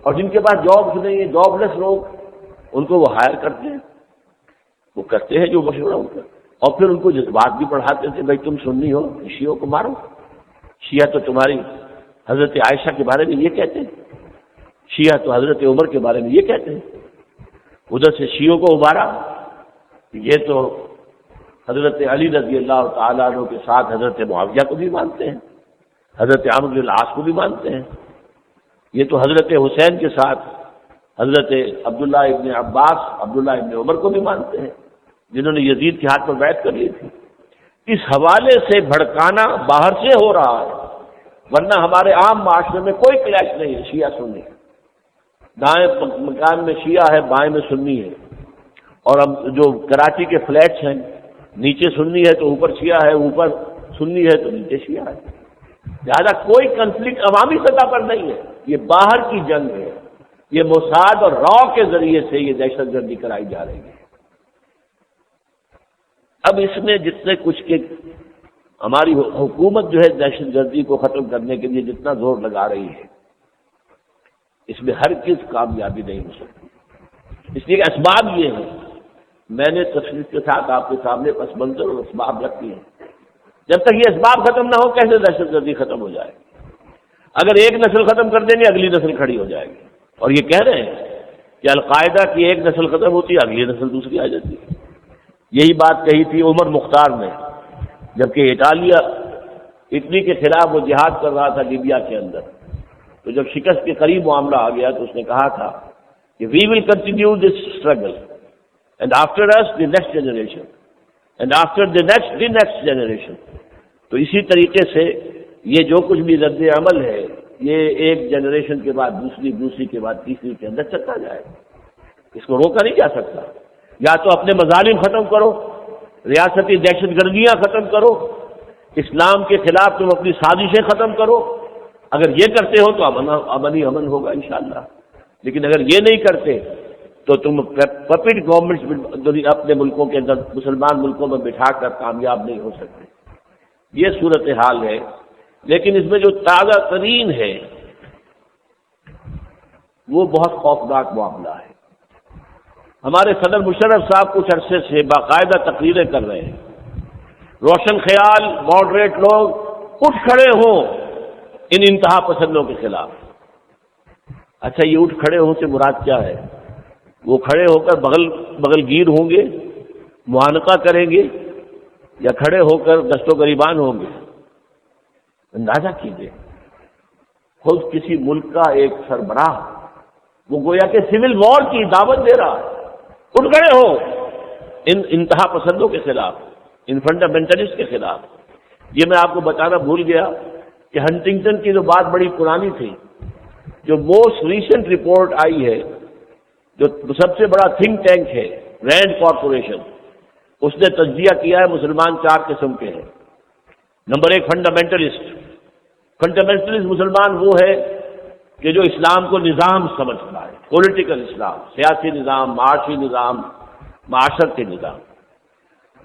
اور جن کے پاس جابس نہیں ہیں، جاب لیس لوگ، ان کو وہ ہائر کرتے ہیں، وہ کرتے ہیں جو مشورہ ان کا، اور پھر ان کو جذبات بھی پڑھاتے تھے، بھائی تم سنی ہو شیعوں کو مارو، شیعہ تو تمہاری حضرت عائشہ کے بارے میں یہ کہتے ہیں، شیعہ تو حضرت عمر کے بارے میں یہ کہتے ہیں، ادھر سے شیعوں کو ابھارا، یہ تو حضرت علی رضی اللہ تعالیٰ عنہ کے ساتھ حضرت معاویہ کو بھی مانتے ہیں، حضرت عمرو بن العاص کو بھی مانتے ہیں، یہ تو حضرت حسین کے ساتھ حضرت عبداللہ ابن عباس، عبداللہ ابن عمر کو بھی مانتے ہیں، جنہوں نے یزید کے ہاتھ پر بیعت کر لی تھی۔ اس حوالے سے بھڑکانا باہر سے ہو رہا ہے، ورنہ ہمارے عام معاشرے میں کوئی کلیش نہیں ہے شیعہ سنی، دائیں مکان میں شیعہ ہے، بائیں میں سنی ہے، اور اب جو کراچی کے فلیٹس ہیں نیچے سنی ہے تو اوپر شیعہ ہے، اوپر سنی ہے تو نیچے شیعہ ہے، لہٰذا کوئی کنفلکٹ عوامی سطح پر نہیں ہے، یہ باہر کی جنگ ہے، یہ موساد اور را کے ذریعے سے یہ دہشت گردی کرائی جا رہی ہے۔ اب اس میں جتنے کچھ کے ہماری حکومت جو ہے دہشت گردی کو ختم کرنے کے لیے جتنا زور لگا رہی ہے، اس میں ہر کس کامیابی نہیں ہو سکتی، اس لیے اسباب یہ ہیں، میں نے تفصیل کے ساتھ آپ کے سامنے پس منظر اور اسباب رکھ دیے ہیں۔ جب تک یہ اسباب ختم نہ ہو کیسے دہشت گردی ختم ہو جائے گی؟ اگر ایک نسل ختم کر دیں گے اگلی نسل کھڑی ہو جائے گی، اور یہ کہہ رہے ہیں کہ القاعدہ کی ایک نسل ختم ہوتی ہے اگلی نسل دوسری آ جاتی ہے۔ یہی بات کہی تھی عمر مختار نے، جبکہ اٹلی کے خلاف وہ جہاد کر رہا تھا لیبیا کے اندر، تو جب شکست کے قریب معاملہ آ گیا تو اس نے کہا تھا کہ we will continue this struggle and after us the next generation and after the next generation. تو اسی طریقے سے یہ جو کچھ بھی رد عمل ہے یہ ایک جنریشن کے بعد دوسری کے بعد تیسری کے اندر چلتا جائے، اس کو روکا نہیں جا سکتا۔ یا تو اپنے مظالم ختم کرو، ریاستی دہشت گردیاں ختم کرو، اسلام کے خلاف تم اپنی سازشیں ختم کرو، اگر یہ کرتے ہو تو امن ہی امن ہوگا انشاءاللہ، لیکن اگر یہ نہیں کرتے تو تم پپٹ گورنمنٹ اپنے ملکوں کے اندر مسلمان ملکوں میں بٹھا کر کامیاب نہیں ہو سکتے۔ یہ صورتحال ہے، لیکن اس میں جو تازہ ترین ہے وہ بہت خوفناک معاملہ ہے۔ ہمارے صدر مشرف صاحب کچھ عرصے سے باقاعدہ تقریریں کر رہے ہیں، روشن خیال ماڈریٹ لوگ اٹھ کھڑے ہوں ان انتہا پسندوں کے خلاف۔ اچھا یہ اٹھ کھڑے ہوں سے مراد کیا ہے؟ وہ کھڑے ہو کر بغل گیر ہوں گے، معانقہ کریں گے، یا کھڑے ہو کر دست و گریبان ہوں گے؟ اندازہ کیجیے، خود کسی ملک کا ایک سربراہ وہ گویا کہ سول وار کی دعوت دے رہا ہے، اٹھ کھڑے ہو ان انتہا پسندوں کے خلاف، ان فنڈامنٹلسٹ کے خلاف۔ یہ میں آپ کو بتانا بھول گیا کہ ہنٹنگٹن کی جو بات بڑی پرانی تھی، جو موسٹ ریسنٹ رپورٹ آئی ہے، جو سب سے بڑا تھنک ٹینک ہے رینڈ کارپوریشن، اس نے تجزیہ کیا ہے مسلمان 4 قسم کے ہیں۔ نمبر 1 فنڈامنٹلسٹ مسلمان وہ ہے کہ جو اسلام کو نظام سمجھتا ہے، پولیٹیکل اسلام، سیاسی نظام، معاشی نظام، معاشرت کے نظام،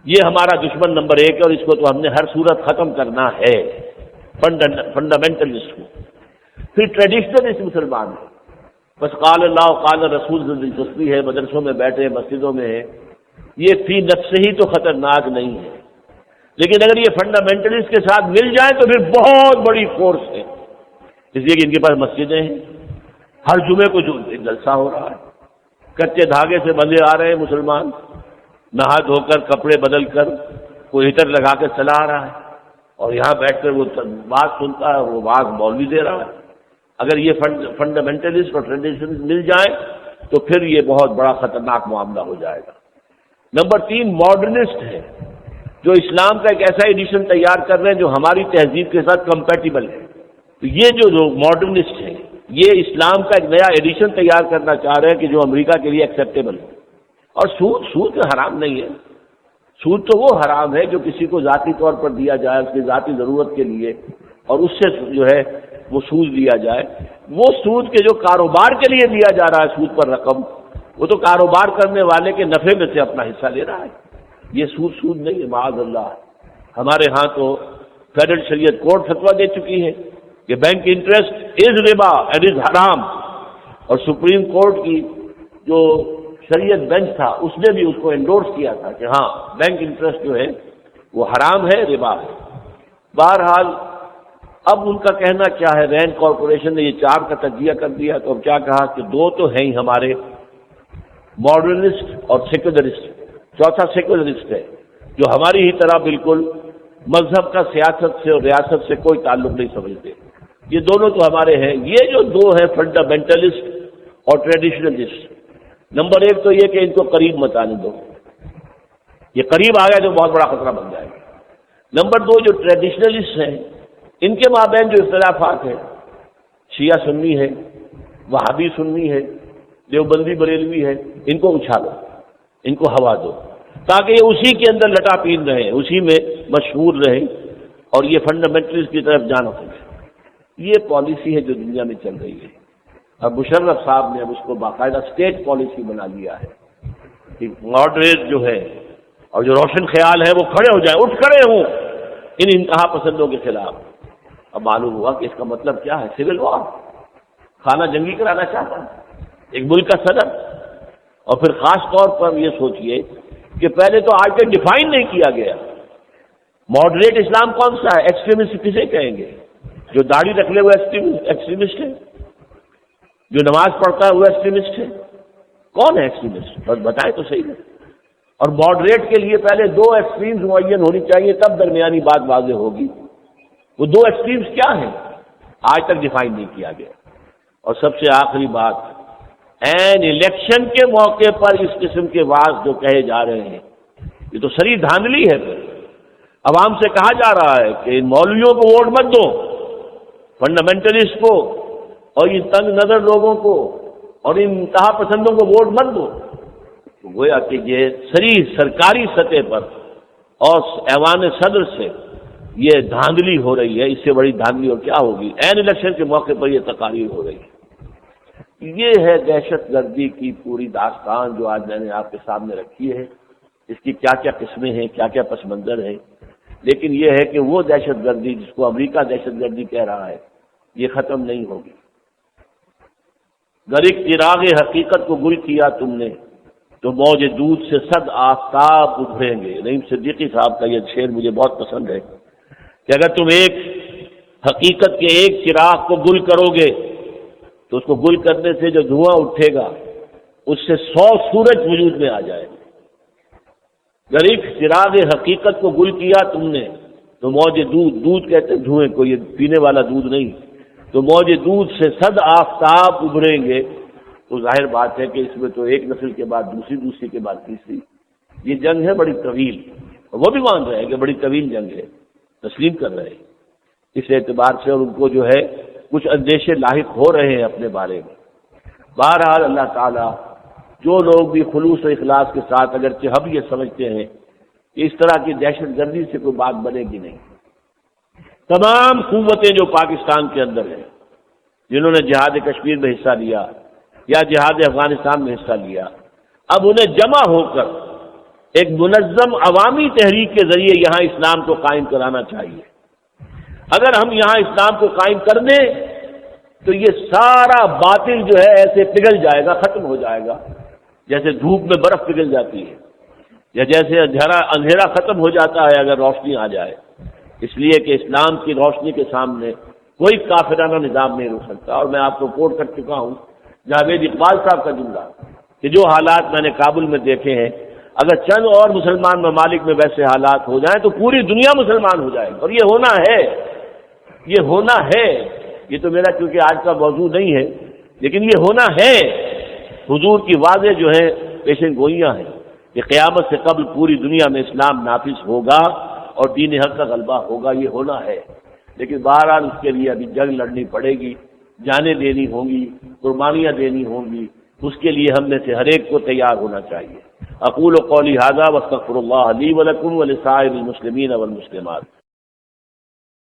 یہ ہمارا دشمن نمبر 1 ہے، اور اس کو تو ہم نے ہر صورت ختم کرنا ہے، فنڈامنٹلسٹ کو۔ پھر ٹریڈیشنلسٹ مسلمان ہے، بس قال اللہ قال رسول سے دلچسپی ہے، مدرسوں میں بیٹھے مسجدوں میں ہے، یہ فی نفس ہی تو خطرناک نہیں ہے، لیکن اگر یہ فنڈامنٹلسٹ کے ساتھ مل جائیں تو پھر بہت بڑی فورس ہے، اس لیے کہ ان کے پاس مسجدیں ہیں، ہر جمعے کو جو جلسہ ہو رہا ہے، کچے دھاگے سے بندھے آ رہے ہیں مسلمان، نہا دھو کر کپڑے بدل کر کوئی ہیٹر لگا کر چلا آ رہا ہے، اور یہاں بیٹھ کر وہ بات سنتا ہے، وہ بات مولوی دے رہا ہے۔ اگر یہ فنڈامنٹلسٹ اور ٹریڈیشنلسٹ مل جائیں تو پھر یہ بہت بڑا خطرناک معاملہ ہو جائے گا۔ نمبر 3 ماڈرنسٹ ہے، جو اسلام کا ایک ایسا ایڈیشن تیار کر رہے ہیں جو ہماری تہذیب کے ساتھ کمپیٹیبل ہے۔ تو یہ جو ماڈرنسٹ ہیں یہ اسلام کا ایک نیا ایڈیشن تیار کرنا چاہ رہے ہیں کہ جو امریکہ کے لیے ایکسیپٹیبل ہے۔ اور سود حرام نہیں ہے، سود تو وہ حرام ہے جو کسی کو ذاتی طور پر دیا جائے اس کی ذاتی ضرورت کے لیے، اور اس سے جو ہے وہ سود لیا جائے۔ وہ سود کے جو کاروبار کے لیے دیا جا رہا ہے سود پر رقم، وہ تو کاروبار کرنے والے کے نفع میں سے اپنا حصہ لے رہا ہے، یہ سود نہیں ہے معاذ اللہ۔ ہمارے ہاں تو فیڈرل شریعت کورٹ فتویٰ دے چکی ہے کہ بینک انٹرسٹ از ربا اینڈ از حرام، اور سپریم کورٹ کی جو شریعت بینچ تھا اس نے بھی اس کو انڈورس کیا تھا کہ ہاں بینک انٹرسٹ جو ہے وہ حرام ہے، ربا ہے۔ بہرحال اب ان کا کہنا کیا ہے، رینڈ کارپوریشن نے یہ 4 کا تجزیہ کر دیا، تو اب کیا کہا کہ 2 تو ہیں ہی ہمارے، ماڈرنسٹ اور سیکولرسٹ، چوتھا سیکولرسٹ ہے جو ہماری ہی طرح بالکل مذہب کا سیاست سے اور ریاست سے کوئی تعلق نہیں سمجھتے، یہ دونوں تو ہمارے ہیں۔ یہ جو 2 ہیں فنڈامنٹلسٹ اور ٹریڈیشنلسٹ، نمبر ایک تو یہ کہ ان کو قریب مت آنے دو، یہ قریب آ گیا تو بہت بڑا خطرہ بن جائے گا۔ نمبر دو، جو ٹریڈیشنلسٹ ہیں ان کے مابین جو اختلافات ہیں، شیعہ سنی ہے، وہابی سنی ہے، دیوبندی بریلوی ہے، ان کو اچھالو، ان کو ہوا دو، تاکہ یہ اسی کے اندر لٹا پین رہیں، اسی میں مشہور رہیں اور یہ فنڈامنٹلسٹ کی طرف جان سکے۔ یہ پالیسی ہے جو دنیا میں چل رہی ہے، اور مشرف صاحب نے اب اس کو باقاعدہ اسٹیٹ پالیسی بنا لیا ہے کہ ماڈریٹ جو ہے اور جو روشن خیال ہے وہ کھڑے ہو جائیں، اٹھ کھڑے ہوں ان انتہا پسندوں کے خلاف۔ اب معلوم ہوا کہ اس کا مطلب کیا ہے، سول وار، خانہ جنگی کرانا چاہتا ہے ایک ملک کا صدر۔ اور پھر خاص طور پر یہ سوچئے کہ پہلے تو آج تک ڈیفائن نہیں کیا گیا ماڈریٹ اسلام کون سا ہے، ایکسٹریمسٹ کسے کہیں گے؟ جو داڑھی رکھ لے وہ ایکسٹریمسٹ ہے، جو نماز پڑھتا ہے وہ ایکسٹریمسٹ ہے؟ کون ہے ایکسٹریمسٹ؟ بس بتائیں تو صحیح ہے۔ اور ماڈریٹ کے لیے پہلے دو ایکسٹریمز معین ہونی چاہیے، تب درمیانی بات واضح ہوگی۔ وہ دو ایکسٹریمز کیا ہیں آج تک ڈیفائن نہیں کیا گیا۔ اور سب سے آخری بات، این الیکشن کے موقع پر اس قسم کے واعظ جو کہے جا رہے ہیں، یہ تو سری دھاندلی ہے۔ پھر عوام سے کہا جا رہا ہے کہ ان مولویوں کو ووٹ مت دو، فنڈامنٹلسٹ کو اور یہ تنگ نظر لوگوں کو اور ان انتہا پسندوں کو ووٹ مت دو۔ گویا کہ یہ سری سرکاری سطح پر اور ایوان صدر سے یہ دھاندلی ہو رہی ہے، اس سے بڑی دھاندلی اور کیا ہوگی؟ این الیکشن کے موقع پر یہ تقاریر ہو رہی ہے۔ یہ ہے دہشت گردی کی پوری داستان جو آج میں نے آپ کے سامنے رکھی ہے۔ اس کی کیا کیا قسمیں ہیں، کیا کیا پس منظر ہے، لیکن یہ ہے کہ وہ دہشت گردی جس کو امریکہ دہشت گردی کہہ رہا ہے یہ ختم نہیں ہوگی۔ گر ایک چراغ حقیقت کو گل کیا تم نے تو موج دودھ سے صد آفتاب ابھریں گے۔ نعیم صدیقی صاحب کا یہ شعر مجھے بہت پسند ہے کہ اگر تم ایک حقیقت کے ایک چراغ کو گل کرو گے تو اس کو گل کرنے سے جو دھواں اٹھے گا اس سے 100 سورج وجود میں آ جائے گا۔ اگر ایک چراغ حقیقت کو گل کیا تم نے تو موج دودھ کہتے ہیں دھوئیں کو، یہ پینے والا دودھ نہیں، تو موج دودھ سے صد آفتاب ابھریں گے۔ تو ظاہر بات ہے کہ اس میں تو ایک نسل کے بعد دوسری کے بعد تیسری، یہ جنگ ہے بڑی طویل، اور وہ بھی مان رہے ہیں کہ بڑی طویل جنگ ہے، تسلیم کر رہے ہیں اس اعتبار سے، اور ان کو جو ہے کچھ اندیشے لاحق ہو رہے ہیں اپنے بارے میں۔ بہرحال اللہ تعالیٰ جو لوگ بھی خلوص و اخلاص کے ساتھ، اگرچہ ہم یہ سمجھتے ہیں کہ اس طرح کی دہشت گردی سے کوئی بات بنے گی نہیں، تمام قوتیں جو پاکستان کے اندر ہیں جنہوں نے جہاد کشمیر میں حصہ لیا یا جہاد افغانستان میں حصہ لیا، اب انہیں جمع ہو کر ایک منظم عوامی تحریک کے ذریعے یہاں اسلام کو قائم کرانا چاہیے۔ اگر ہم یہاں اسلام کو قائم کر دیں تو یہ سارا باطل جو ہے ایسے پگھل جائے گا، ختم ہو جائے گا، جیسے دھوپ میں برف پگھل جاتی ہے، یا جیسے اندھیرا ختم ہو جاتا ہے اگر روشنی آ جائے۔ اس لیے کہ اسلام کی روشنی کے سامنے کوئی کافرانہ نظام نہیں رک سکتا۔ اور میں آپ کو کوٹ کر چکا ہوں جاوید اقبال صاحب کا جملہ کہ جو حالات میں نے کابل میں دیکھے ہیں، اگر چند اور مسلمان ممالک میں ویسے حالات ہو جائیں تو پوری دنیا مسلمان ہو جائے گی، اور یہ ہونا ہے، یہ ہونا ہے۔ یہ تو میرا کیونکہ آج کا موضوع نہیں ہے، لیکن یہ ہونا ہے۔ حضور کی واضح جو ہے پیشن گوئیاں ہیں کہ قیامت سے قبل پوری دنیا میں اسلام نافذ ہوگا اور دین حق کا غلبہ ہوگا، یہ ہونا ہے۔ لیکن بہرحال اس کے لیے ابھی جنگ لڑنی پڑے گی، جانیں دینی ہوں گی، قربانیاں دینی ہوں گی، اس کے لیے ہم میں سے ہر ایک کو تیار ہونا چاہیے۔ اقول قولی ھذا واستغفر اللہ لی ولکم ولسائر المسلمین والمسلمات۔